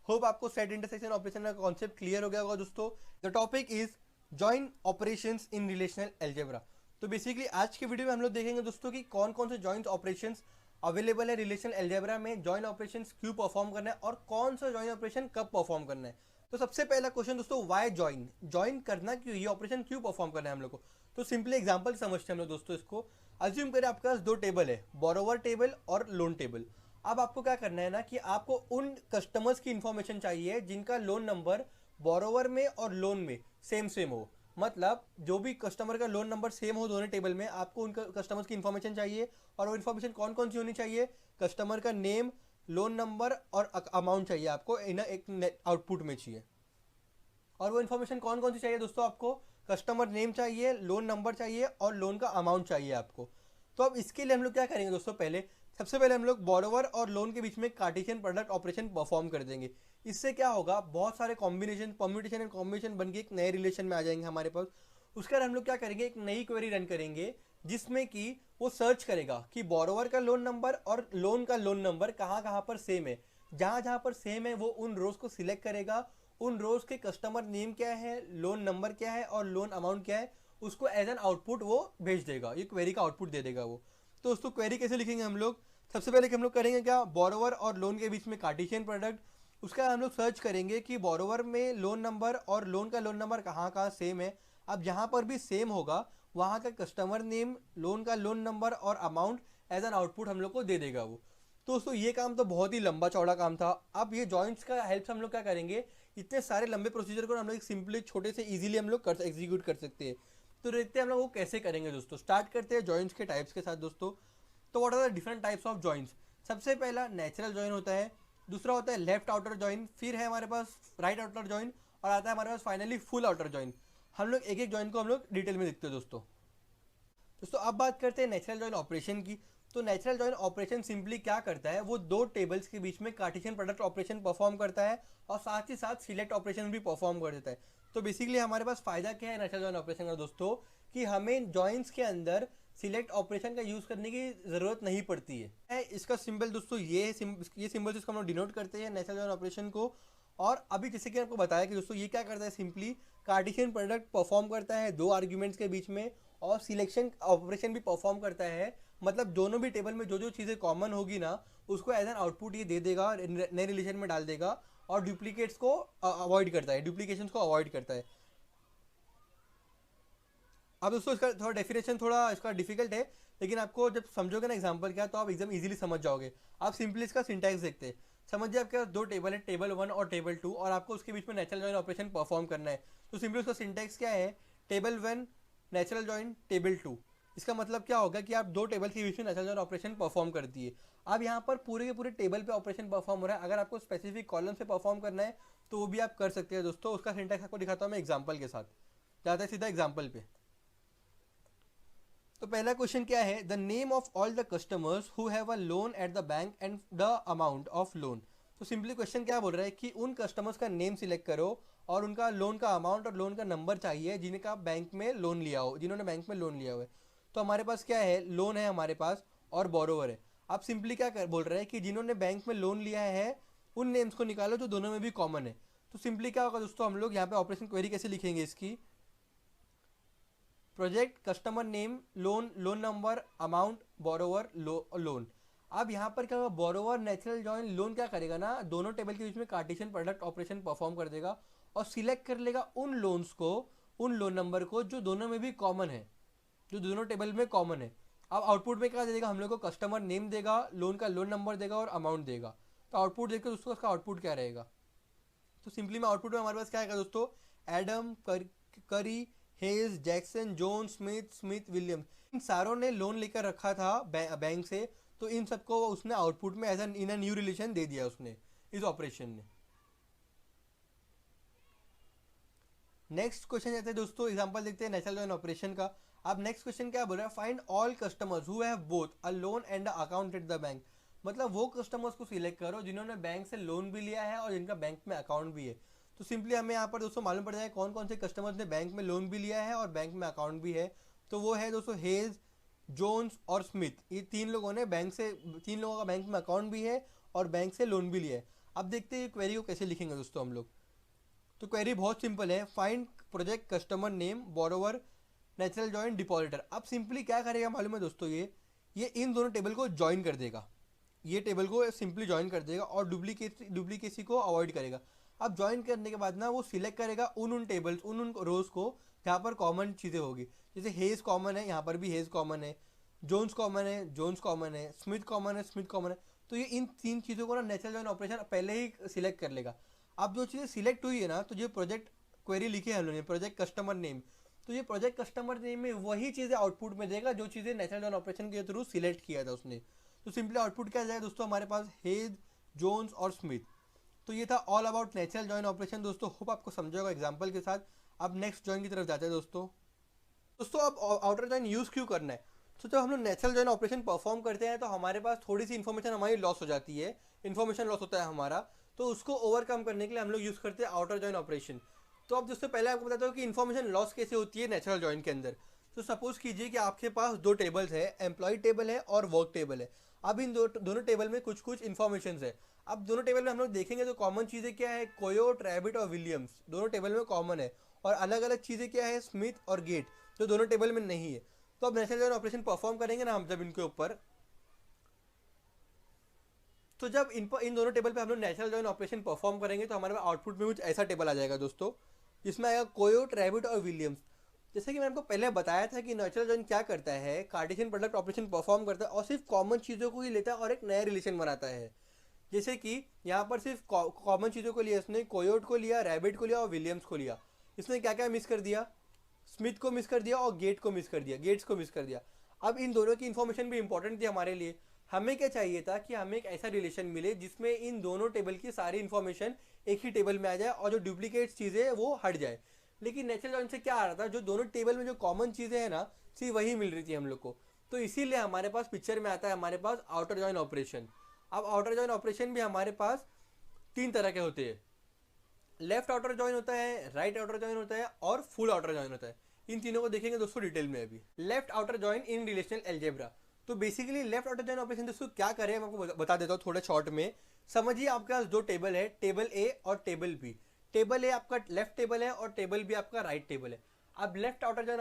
होप आपको सेट इंटरसेक्शन ऑपरेशन का कॉन्सेप्ट क्लियर हो गया होगा दोस्तों। The topic is join operations in relational algebra. तो बेसिकली आज के वीडियो में हम लोग देखेंगे दोस्तों कि कौन कौन से जॉइंट ऑपरेशंस अवेलेबल है रिलेशनल अलजेब्रा में, जॉइन ऑपरेशंस क्यों परफॉर्म करना है और कौन सा जॉइन ऑपरेशन कब परफॉर्म करना है। तो सबसे पहला क्वेश्चन दोस्तों, वाई जॉइन करना क्यों, ये ऑपरेशन क्यों परफॉर्म करना है हम लोग को। तो सिंपली एग्जांपल समझते हैं हम लोग दोस्तों इसको। अज्यूम करें आपके पास दो टेबल है, बोरोवर टेबल और लोन टेबल। अब आपको क्या करना है ना कि आपको उन कस्टमर्स की इंफॉर्मेशन चाहिए जिनका लोन नंबर बोरोवर में और लोन में सेम हो। मतलब जो भी कस्टमर का लोन नंबर सेम हो दोनों टेबल में, आपको उनका कस्टमर्स की इन्फॉर्मेशन चाहिए। और वो इन्फॉर्मेशन कौन कौन सी होनी चाहिए, कस्टमर का नेम, लोन नंबर और अमाउंट चाहिए आपको इन एक आउटपुट में चाहिए। और वो इन्फॉर्मेशन कौन कौन सी चाहिए दोस्तों, आपको कस्टमर नेम चाहिए, लोन नंबर चाहिए और लोन का अमाउंट चाहिए आपको। तो अब इसके लिए हम लोग क्या करेंगे दोस्तों, सबसे पहले हम लोग बोरोवर और लोन के बीच में कार्टेशियन प्रोडक्ट ऑपरेशन परफॉर्म कर देंगे। इससे क्या होगा, बहुत सारे कॉम्बिनेशन परम्यूटेशन एंड कॉम्बिनेशन बन के एक नए रिलेशन में आ जाएंगे हमारे पास। उसके बाद हम लोग क्या करेंगे, एक नई क्वेरी रन करेंगे जिसमें कि वो सर्च करेगा कि बोरोवर का लोन नंबर और लोन का लोन नंबर कहाँ कहाँ पर सेम है। जहाँ जहाँ पर सेम है वो उन रोज को सिलेक्ट करेगा, उन रोज के कस्टमर नेम क्या है, लोन नंबर क्या है और लोन अमाउंट क्या है, उसको एज एन आउटपुट वो भेज देगा, ये क्वेरी का आउटपुट दे देगा वो। तो दोस्तों क्वेरी कैसे लिखेंगे हम लोग, सबसे पहले हम लोग करेंगे क्या, बोरोवर और लोन के बीच में कार्टेशियन प्रोडक्ट। उसका हम लोग सर्च करेंगे कि बोरोवर में लोन नंबर और लोन का लोन नंबर कहाँ कहाँ सेम है। अब जहाँ पर भी सेम होगा वहाँ का कस्टमर नेम, लोन का लोन नंबर और अमाउंट एज एन आउटपुट हम लोग को दे देगा वो। तो दोस्तों ये काम तो बहुत ही लंबा चौड़ा काम था। अब ये जॉइंट्स का हेल्प से हम लोग क्या करेंगे, इतने सारे लंबे प्रोसीजर को हम लोग सिंपली छोटे से इजीली हम लोग एग्जीक्यूट कर सकते हैं। तो देखते हैं हम लोग वो कैसे करेंगे दोस्तों। स्टार्ट करते हैं जॉइंट्स के टाइप्स के साथ दोस्तों। तो what are the different types of joints. सबसे पहला नेचुरल जॉइन होता है, दूसरा होता है लेफ्ट आउटर जॉइन, फिर है हमारे पास राइट आउटर जॉइन और आता है हमारे पास फाइनली फुल आउटर जॉइन। हम लोग एक एक जॉइन को हम लोग डिटेल में देखते हैं दोस्तों अब बात करते हैं नेचुरल जॉइन ऑपरेशन की। तो नेचुरल जॉइन ऑपरेशन सिंपली क्या करता है, वो दो टेबल्स के बीच में कार्टेशियन प्रोडक्ट ऑपरेशन परफॉर्म करता है और साथ ही साथ सिलेक्ट ऑपरेशन भी परफॉर्म कर देता है। तो बेसिकली हमारे पास फायदा क्या है नेचुरल जॉइन ऑपरेशन का दोस्तों, कि हमें जॉइंट्स के अंदर सिलेक्ट ऑपरेशन का यूज़ करने की ज़रूरत नहीं पड़ती है। इसका सिंबल दोस्तों ये है, ये सिंबल जिसको हम लोग डिनोट करते हैं नेचुरल जॉइन ऑपरेशन को। और अभी जैसे कि आपको बताया कि दोस्तों ये क्या करता है, सिंपली कार्टेशियन प्रोडक्ट परफॉर्म करता है दो आर्ग्यूमेंट्स के बीच में, और सिलेक्शन ऑपरेशन भी परफॉर्म करता है। मतलब दोनों भी टेबल में जो जो चीज़ें कॉमन होगी ना, उसको एज एन आउटपुट ये दे देगा, नए रिलेशन में डाल देगा, और डुप्लीकेट्स को अवॉइड करता है, डुप्लीकेशन को अवॉइड करता है। अब दोस्तों इसका थोड़ा डेफिनेशन थोड़ा इसका डिफिकल्ट है, लेकिन आपको जब समझोगे ना एग्जांपल क्या, तो आप एकदम इजीली समझ जाओगे। आप सिंपली इसका सिंटैक्स देखते हैं। समझिए आपके पास दो टेबल है, टेबल 1 और टेबल 2, और आपको उसके बीच में नेचुरल जॉइन ऑपरेशन परफॉर्म करना है। तो सिंपली उसका सिंटैक्स क्या है, टेबल 1 नेचुरल जॉइन टेबल 2। इसका मतलब क्या होगा कि आप दो टेबल के बीच में नेचुरल जॉइन ऑपरेशन परफॉर्म कर दिए। अब यहाँ पर पूरे के पूरे टेबल पे ऑपरेशन परफॉर्म हो रहा है। अगर आपको स्पेसिफिक कॉलम से परफॉर्म करना है तो वो भी आप कर सकते हैं दोस्तों। उसका सिंटैक्स आपको दिखाता हूँ मैं एग्जाम्पल के साथ। जाता है सीधा एग्जाम्पल पे। तो पहला क्वेश्चन क्या है, the name of all the customers who have a loan at the bank and the amount of loan. तो सिंपली क्वेश्चन क्या बोल रहा है कि उन कस्टमर्स का नेम सिलेक्ट करो और उनका लोन का अमाउंट और लोन का नंबर चाहिए जिनका बैंक में लोन लिया हो, जिन्होंने बैंक में लोन लिया हुआ है। तो हमारे पास क्या है, लोन है हमारे पास और बोरोवर है। आप सिंपली क्या बोल रहे हैं कि जिन्होंने बैंक में लोन लिया है उन नेम्स को निकालो जो दोनों में भी कॉमन है। तो सिंपली क्या होगा दोस्तों, हम लोग यहाँ पे ऑपरेशन क्वेरी कैसे लिखेंगे इसकी, project customer name loan, loan number, amount, borrower, loan. अब यहाँ पर क्या होगा, बोरोवर नेचुरल जॉइन लोन क्या करेगा ना, दोनों टेबल के बीच में कार्टेशियन प्रोडक्ट ऑपरेशन परफॉर्म कर देगा और सिलेक्ट कर लेगा उन लोन्स को, उन लोन नंबर को जो दोनों में भी कॉमन है, जो दोनों टेबल में कॉमन है। अब आउटपुट में क्या दे देगा, हम लोग को कस्टमर नेम देगा, लोन का लोन नंबर देगा और अमाउंट देगा। तो आउटपुट देखकर दोस्तों उसका आउटपुट क्या रहेगा, तो सिंपली में आउटपुट में हमारे पास क्या आएगा दोस्तों, Adam, Curry, Hayes, Jackson, Jones, Smith, Smith, Williams, इन सारों ने लोन लेकर रखा था बैंक से। तो इन सबको उसने आउटपुट में as an in new relation दे दिया उसने, इस ऑपरेशन ने। नेक्स्ट क्वेश्चन जाते हैं दोस्तों, एग्जांपल देखते हैं नेचुरल जॉइन ऑपरेशन का। अब नेक्स्ट क्वेश्चन क्या बोल रहा है, find all customers who have both a loan and a account at the bank. मतलब वो कस्टमर्स को सिलेक्ट करो जिन्होंने बैंक से लोन भी लिया है और जिनका बैंक में अकाउंट भी है। तो सिंपली हमें यहाँ पर दोस्तों मालूम पड़ जाए कौन कौन से कस्टमर्स ने बैंक में लोन भी लिया है और बैंक में अकाउंट भी है। तो वो है दोस्तों हेज, जोन्स और स्मिथ। ये तीन लोगों ने बैंक से, तीन लोगों का बैंक में अकाउंट भी है और बैंक से लोन भी लिया है। अब देखते हैं क्वेरी को कैसे लिखेंगे दोस्तों हम लोग। तो क्वेरी बहुत सिंपल है, find project customer name, borrower, natural join, depositor. अब सिंपली क्या करेगा मालूम है दोस्तों, ये इन दोनों टेबल को ज्वाइन कर देगा, ये टेबल को सिंपली ज्वाइन कर देगा और डुप्लीकेसी को अवॉइड करेगा। अब ज्वाइन करने के बाद ना वो सिलेक्ट करेगा उन टेबल्स, उन रोज को जहाँ पर कॉमन चीज़ें होगी। जैसे हेज कॉमन है, यहाँ पर भी हेज कॉमन है, जोन्स कॉमन है, जोन्स कॉमन है, स्मिथ कॉमन है, स्मिथ कॉमन है। तो ये इन तीन चीज़ों को ना नेचुरल जॉइन ऑपरेशन पहले ही सिलेक्ट कर लेगा। अब जो चीज़ें सिलेक्ट हुई है ना, तो जो प्रोजेक्ट क्वेरी लिखी है हम लोगों ने, प्रोजेक्ट कस्टमर नेम, तो ये प्रोजेक्ट कस्टमर नेम में वही चीज़ें आउटपुट में देगा जो चीज़ें नेचुरल जॉइन ऑपरेशन के थ्रू सिलेक्ट किया था उसने। तो सिंपली आउटपुट क्या जाएगा दोस्तों हमारे पास, हेज, जोन्स और स्मिथ। तो ये था all about natural join operation दोस्तों। होप आपको समझा होगा एग्जांपल के साथ। अब नेक्स्ट जॉइन की तरफ जाते हैं दोस्तों। अब आउटर जॉइन यूज़ क्यों करना है, तो जब हम लोग नेचुरल जॉइन ऑपरेशन परफॉर्म करते हैं तो हमारे पास थोड़ी सी इन्फॉर्मेशन हमारी लॉस हो जाती है, इन्फॉर्मेशन लॉस होता है हमारा। तो उसको ओवरकम करने के लिए हम लोग यूज़ करते हैं आउटर जॉइन ऑपरेशन। तो अब दोस्तों पहले आपको बताता हूँ कि इन्फॉर्मेशन लॉस कैसे होती है नेचुरल जॉइन के अंदर। तो सपोज कीजिए कि आपके पास दो टेबल्स है, एम्प्लॉय टेबल है और वर्क टेबल है। अब इन दोनों टेबल में कुछ कुछ इन्फॉर्मेशन है। अब दोनों टेबल में हम लोग देखेंगे तो कॉमन चीज़ें क्या है, कोयोट, रैबिट और विलियम्स दोनों टेबल में कॉमन है। और अलग अलग चीज़ें क्या है, स्मिथ और गेट, जो दोनों टेबल में नहीं है। तो अब नेचुरल जॉइन ऑपरेशन परफॉर्म करेंगे ना हम जब इनके ऊपर, तो जब इन दोनों टेबल पे हम लोग नेचुरल जॉइन ऑपरेशन परफॉर्म करेंगे तो हमारे पास आउटपुट में कुछ ऐसा टेबल आ जाएगा दोस्तों, जिसमें आएगा कोयोट, रैबिट और विलियम्स। जैसे कि मैंने आपको पहले बताया था कि नेचुरल जॉइन क्या करता है, कार्टेशियन प्रोडक्ट ऑपरेशन परफॉर्म करता है और सिर्फ कॉमन चीज़ों को ही लेता है और एक नया रिलेशन बनाता है। जैसे कि यहाँ पर सिर्फ कॉमन चीज़ों को लिया इसने, कोयोट को लिया, रैबिट को लिया और विलियम्स को लिया। इसने क्या क्या मिस कर दिया, स्मिथ को मिस कर दिया और गेट को मिस कर दिया, गेट्स को मिस कर दिया। अब इन दोनों की इन्फॉर्मेशन भी इंपॉर्टेंट थी हमारे लिए। हमें क्या चाहिए था कि हमें एक ऐसा रिलेशन मिले जिसमें इन दोनों टेबल की सारी इन्फॉर्मेशन एक ही टेबल में आ जाए और जो डुप्लीकेट चीज़ें हैं वो हट जाए। लेकिन नेचुरल जॉइन से क्या आ रहा था, जो दोनों टेबल में जो कॉमन चीज़ें हैं ना, सिर्फ वही मिल रही थी हम लोग को। तो इसीलिए हमारे पास पिक्चर में आता है हमारे पास आउटर जॉइन ऑपरेशन। अब आउटर जॉइन ऑपरेशन भी हमारे पास तीन तरह के होते हैं, लेफ्ट आउटर जॉइन होता है, राइट आउटर जॉइन होता है और फुल आउटर जॉइन होता है। इन तीनों को देखेंगे दोस्तों डिटेल में अभी। Left outer join in relational algebra. तो basically left outer join operation दोस्तों क्या करें, मैं आपको बता देता हूँ थोड़ा शॉर्ट में। समझिए आपके पास दो टेबल है, टेबल ए और टेबल बी। टेबल ए आपका लेफ्ट टेबल है और टेबल बी आपका राइट टेबल है। अब लेफ्ट आउटर जॉइन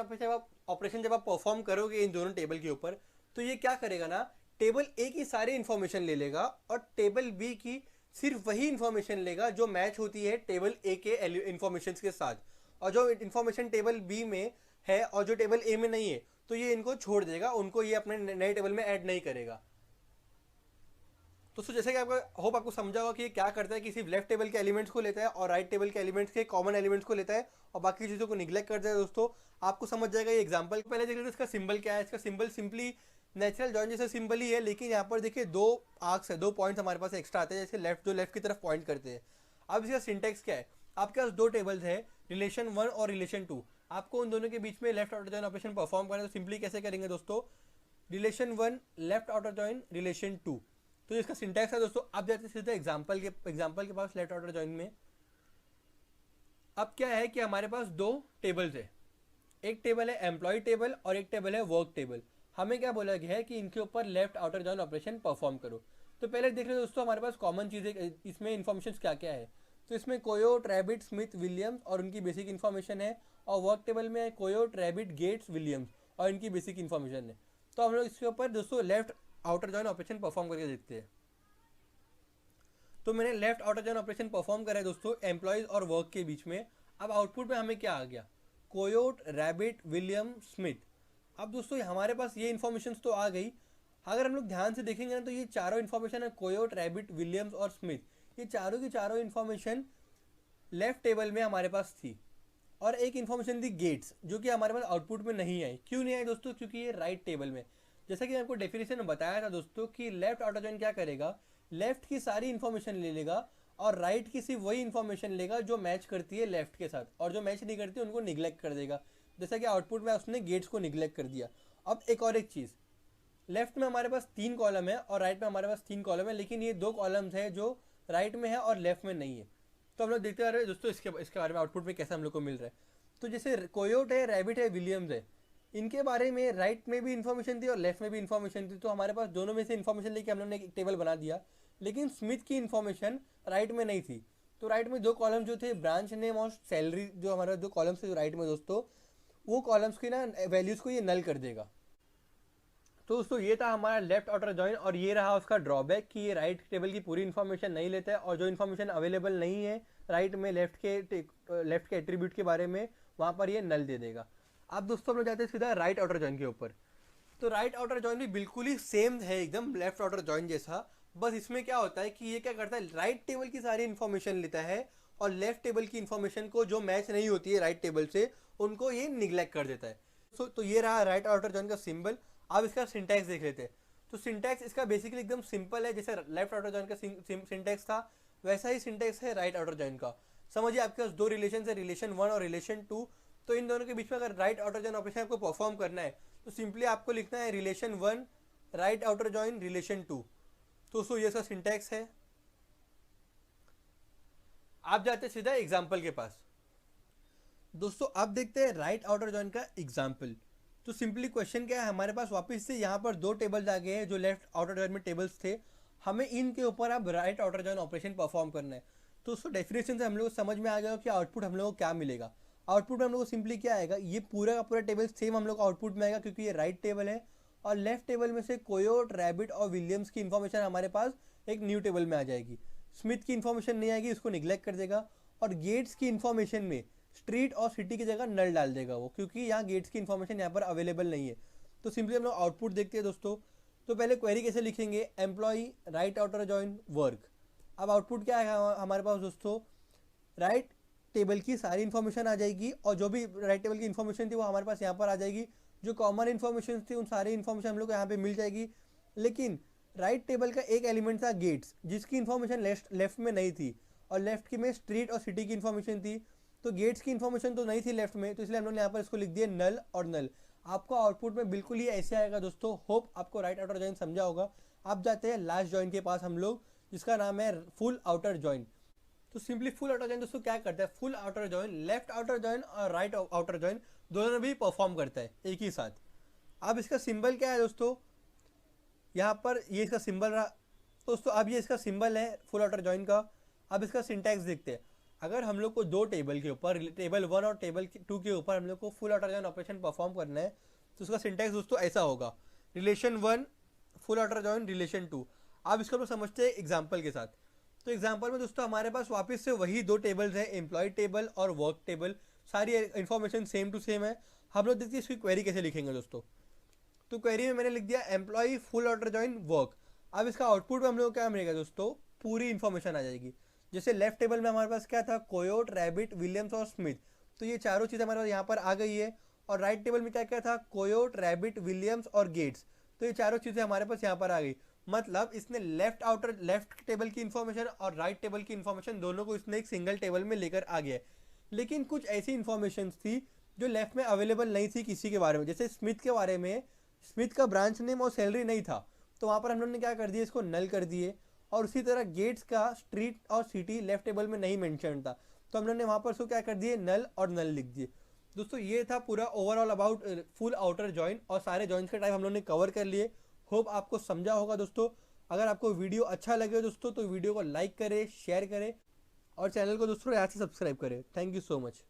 ऑपरेशन जब आप परफॉर्म करोगे इन दोनों टेबल के ऊपर, तो ये क्या करेगा ना, टेबल ए की सारी इंफॉर्मेशन ले लेगा और टेबल बी की सिर्फ वही इंफॉर्मेशन लेगा जो मैच होती है टेबल ए के इंफॉर्मेशन के साथ, और जो इंफॉर्मेशन टेबल बी में है और जो टेबल ए में नहीं है तो ये इनको छोड़ देगा, उनको ये अपने नए टेबल में ऐड नहीं करेगा। तो जैसे कि आपको होप आपको समझा होगा कि ये क्या करता है कि सिर्फ लेफ्ट टेबल के एलिमेंट्स को लेता है और राइट टेबल के एलिमेंट्स के कॉमन एलिमेंट्स को लेता है और बाकी चीज़ों को निगलेक्ट करता है। दोस्तों आपको समझ जाएगा ये एग्जांपल। पहले देख लेते हैं इसका सिंबल क्या है। इसका सिंबल सिंपली नेचुरल जॉइन जैसा सिंबल ही है, लेकिन यहाँ पर देखिए दो आर्क्स है, दो पॉइंट्स हमारे पास एक्स्ट्रा आते हैं, जैसे लेफ्ट जो लेफ्ट की तरफ पॉइंट करते हैं। अब इसका सिंटेक्स क्या है, आपके पास दो टेबल्स है, रिलेशन 1 और रिलेशन 2। आपको उन दोनों के बीच में left outer join operation perform करना है। तो सिंपली कैसे करेंगे दोस्तों, relation 1 left outer join relation 2। तो इसका सिंटैक्स है दोस्तों। आप जाते सीधा एग्जांपल के पास लेफ्ट आउटर जॉइन में। अब क्या है कि हमारे पास दो टेबल्स है, एक टेबल है एम्प्लॉय टेबल और एक टेबल है वर्क टेबल। हमें क्या बोला गया है कि इनके ऊपर left outer join operation perform करो। तो पहले देख रहे दोस्तों हमारे पास कॉमन चीज़ें इसमें इन्फॉर्मेशन क्या क्या है। तो इसमें कोयोट, रैबिट, स्मिथ, विलियम्स और उनकी बेसिक इन्फॉर्मेशन है, और वर्क टेबल में कोयोट, रैबिट, गेट्स, विलियम्स और इनकी बेसिक इन्फॉर्मेशन है। तो हम लोग इसके ऊपर दोस्तों left outer join operation perform करके देखते हैं। तो मैंने left outer join operation perform करा है दोस्तों एम्प्लॉयज और वर्क के बीच में। अब आउटपुट में हमें क्या आ गया, कोयोट, रैबिट, विलियम, स्मिथ। अब दोस्तों हमारे पास ये इन्फॉर्मेशन तो आ गई। अगर हम लोग ध्यान से देखेंगे ना तो ये चारों इन्फॉर्मेशन है, कोयोट, रैबिट, विलियम्स और स्मिथ, ये चारों की चारों इन्फॉर्मेशन लेफ्ट टेबल में हमारे पास थी। और एक इन्फॉर्मेशन थी गेट्स, जो कि हमारे पास आउटपुट में नहीं आई। क्यों नहीं आई दोस्तों, क्योंकि ये राइट टेबल में। जैसा कि मैं आपको डेफिनेशन में बताया था दोस्तों कि लेफ्ट आउटर जॉइन क्या करेगा, लेफ्ट की सारी इन्फॉर्मेशन ले लेगा और राइट की सिर्फ वही इन्फॉर्मेशन लेगा जो मैच करती है लेफ्ट के साथ, और जो मैच नहीं करती है उनको निगलेक्ट कर देगा। जैसा कि आउटपुट में उसने गेट्स को निगलेक्ट कर दिया। अब एक और एक चीज़, लेफ्ट में हमारे पास 3 कॉलम है और राइट में हमारे पास 3 कॉलम है, लेकिन ये 2 कॉलम्स है जो राइट में है और लेफ्ट में नहीं है। तो हम लोग देखते आ रहे हैं दोस्तों इसके बारे में आउटपुट में कैसा हम लोग को मिल रहा है। तो जैसे कोयोट है, रैबिट है, विलियम्स है, इनके बारे में राइट में भी इन्फॉर्मेशन थी और लेफ्ट में भी इन्फॉर्मेशन थी। तो हमारे पास दोनों में से इन्फॉर्मेशन लेके हम लोगों ने एक टेबल बना दिया। लेकिन स्मिथ की इन्फॉर्मेशन राइट में नहीं थी। तो राइट में 2 कॉलम जो थे, ब्रांच नेम और सैलरी, जो हमारा 2 कॉलम्स थे जो राइट में दोस्तों, वो कॉलम्स की ना वैल्यूज़ को ये नल कर देगा। तो दोस्तों ये था हमारा लेफ्ट आउटर जॉइन, और ये रहा उसका ड्रॉबैक कि ये राइट टेबल की पूरी इन्फॉर्मेशन नहीं लेता है, और जो इन्फॉर्मेशन अवेलेबल नहीं है राइट में लेफ्ट के एट्रीब्यूट के बारे में, वहाँ पर ये नल दे देगा। अब दोस्तों हम लोग जाते हैं सीधा राइट आउटर जॉइन के ऊपर। तो राइट आउटर जॉइन भी बिल्कुल ही सेम है एकदम लेफ्ट आउटर जॉइन जैसा, बस इसमें क्या होता है कि ये क्या करता है, राइट टेबल की सारी इन्फॉर्मेशन लेता है और लेफ्ट टेबल की इन्फॉर्मेशन को जो मैच नहीं होती है राइट टेबल से, उनको ये निगलेक्ट कर देता है। तो ये रहा राइट आउटर जॉइन का सिंबल। अब इसका सिंटैक्स देख लेते हैं। तो सिंटैक्स इसका बेसिकली एकदम सिंपल है, जैसे लेफ्ट आउटर जॉइन का सिंटैक्स था वैसा ही सिंटैक्स है राइट आउटर जॉइन का। समझिए आपके पास 2 रिलेशन है, रिलेशन 1 और रिलेशन 2। तो इन दोनों के बीच में अगर राइट आउटर जॉइन ऑपरेशन आपको परफॉर्म करना है तो सिंपली आपको लिखना है relation 1 right outer join relation 2। तो दोस्तों ये इसका सिंटैक्स है। आप जाते हैं सीधा एग्जाम्पल के पास। दोस्तों आप देखते हैं राइट आउटर जॉइन का एग्जाम्पल। तो सिंपली क्वेश्चन क्या है, हमारे पास वापस से यहाँ पर 2 टेबल्स आ गए हैं जो लेफ्ट आउटर जॉइन में टेबल्स थे। हमें इनके ऊपर अब right outer join operation perform करना है। तो उसको डेफिनेशन से हम लोग को समझ में आ गया कि आउटपुट हम लोग को क्या मिलेगा। आउटपुट में हम लोग को सिंपली क्या आएगा, ये पूरा का पूरा टेबल सेम हम लोग को आउटपुट में आएगा, क्योंकि ये राइट टेबल है और लेफ्ट टेबल में से कोयोट, रैबिट और विलियम्स की इन्फॉर्मेशन हमारे पास एक न्यू टेबल में आ जाएगी। स्मिथ की इन्फॉर्मेशन नहीं आएगी, उसको निगलेक्ट कर देगा। और गेट्स की इन्फॉर्मेशन में स्ट्रीट और सिटी की जगह नल डाल देगा वो, क्योंकि यहाँ गेट्स की इन्फॉर्मेशन यहाँ पर अवेलेबल नहीं है। तो सिंपली हम लोग आउटपुट देखते हैं दोस्तों। तो पहले क्वेरी कैसे लिखेंगे, employee right outer join work. अब आउटपुट क्या है हमारे पास दोस्तों, राइट टेबल की सारी इन्फॉर्मेशन आ जाएगी और जो भी राइट टेबल की इन्फॉर्मेशन थी वो हमारे पास यहाँ पर आ जाएगी। जो कॉमन इन्फॉर्मेशन थी उन सारी इन्फॉर्मेशन हम लोग को यहाँ पे मिल जाएगी। लेकिन राइट टेबल का एक एलिमेंट था गेट्स, जिसकी इन्फॉर्मेशन लेफ्ट में नहीं थी, और लेफ्ट की में स्ट्रीट और सिटी की इन्फॉर्मेशन थी। तो गेट्स की इन्फॉर्मेशन तो नहीं थी लेफ्ट में, तो इसलिए हम लोग ने यहाँ पर इसको लिख दिया नल और नल। आपको आउटपुट में बिल्कुल ही ऐसे आएगा दोस्तों। होप आपको राइट आउटर जॉइन समझा होगा। आप जाते हैं लास्ट जॉइन के पास हम लोग, जिसका नाम है फुल आउटर जॉइन। तो सिंपली फुल आउटर जॉइन दोस्तों क्या करता है, full outer join, left outer join और राइट आउटर जॉइन दोनों में भी परफॉर्म करता है एक ही साथ। अब इसका सिंबल क्या है दोस्तों, यहाँ पर ये इसका सिंबल रहा दोस्तों। अब ये इसका सिंबल है फुल आउटर जॉइन का। अब इसका सिंटैक्स देखते हैं। अगर हम लोग को दो टेबल के ऊपर, टेबल 1 और टेबल 2 के ऊपर हम लोग को full outer join operation perform करना है, तो उसका सिंटैक्स दोस्तों ऐसा होगा, relation 1 full outer join relation 2। अब इसको हम लोग समझते हैं एग्जाम्पल के साथ। तो एग्जाम्पल में दोस्तों हमारे पास वापस से वही दो टेबल्स हैं, एम्प्लॉय टेबल और वर्क टेबल। सारी इन्फॉर्मेशन सेम टू सेम है। हम लोग देखते हैं इसकी क्वेरी कैसे लिखेंगे दोस्तों। तो क्वेरी में मैंने लिख दिया employ full order join work. अब इसका आउटपुट में हम लोग क्या मिलेगा दोस्तों, पूरी इन्फॉर्मेशन आ जाएगी। जैसे लेफ्ट टेबल में हमारे पास क्या था, कोयोट, रैबिट, विलियम्स और स्मिथ। तो ये चारों चीज़ें हमारे पास यहाँ पर आ गई है। और राइट टेबल में क्या क्या था, कोयोट, रैबिट, विलियम्स और गेट्स। तो ये चारों चीज़ें हमारे पास यहाँ पर आ गई। मतलब इसने लेफ्ट टेबल की इन्फॉर्मेशन और राइट टेबल की इन्फॉर्मेशन दोनों को इसने एक सिंगल टेबल में लेकर आ गया है। लेकिन कुछ ऐसी इन्फॉर्मेशन थी जो लेफ्ट में अवेलेबल नहीं थी किसी के बारे में। जैसे स्मिथ के बारे में, स्मिथ का ब्रांच नेम और सैलरी नहीं था, तो वहाँ पर हम लोगों ने क्या कर दिया, इसको नल कर दिए। और उसी तरह गेट्स का स्ट्रीट और सिटी लेफ्ट टेबल में नहीं मेंशन था, तो हम लोगों ने वहाँ पर उसको क्या कर दिए, नल और नल लिख दिए। दोस्तों ये था पूरा overall about full outer join, और सारे जॉइंस के टाइप हम लोगों ने कवर कर लिए। होप आपको समझा होगा दोस्तों। अगर आपको वीडियो अच्छा लगे दोस्तों तो वीडियो को लाइक करें, शेयर करें और चैनल को दोस्तों यहाँ से सब्सक्राइब करें। Thank you so much.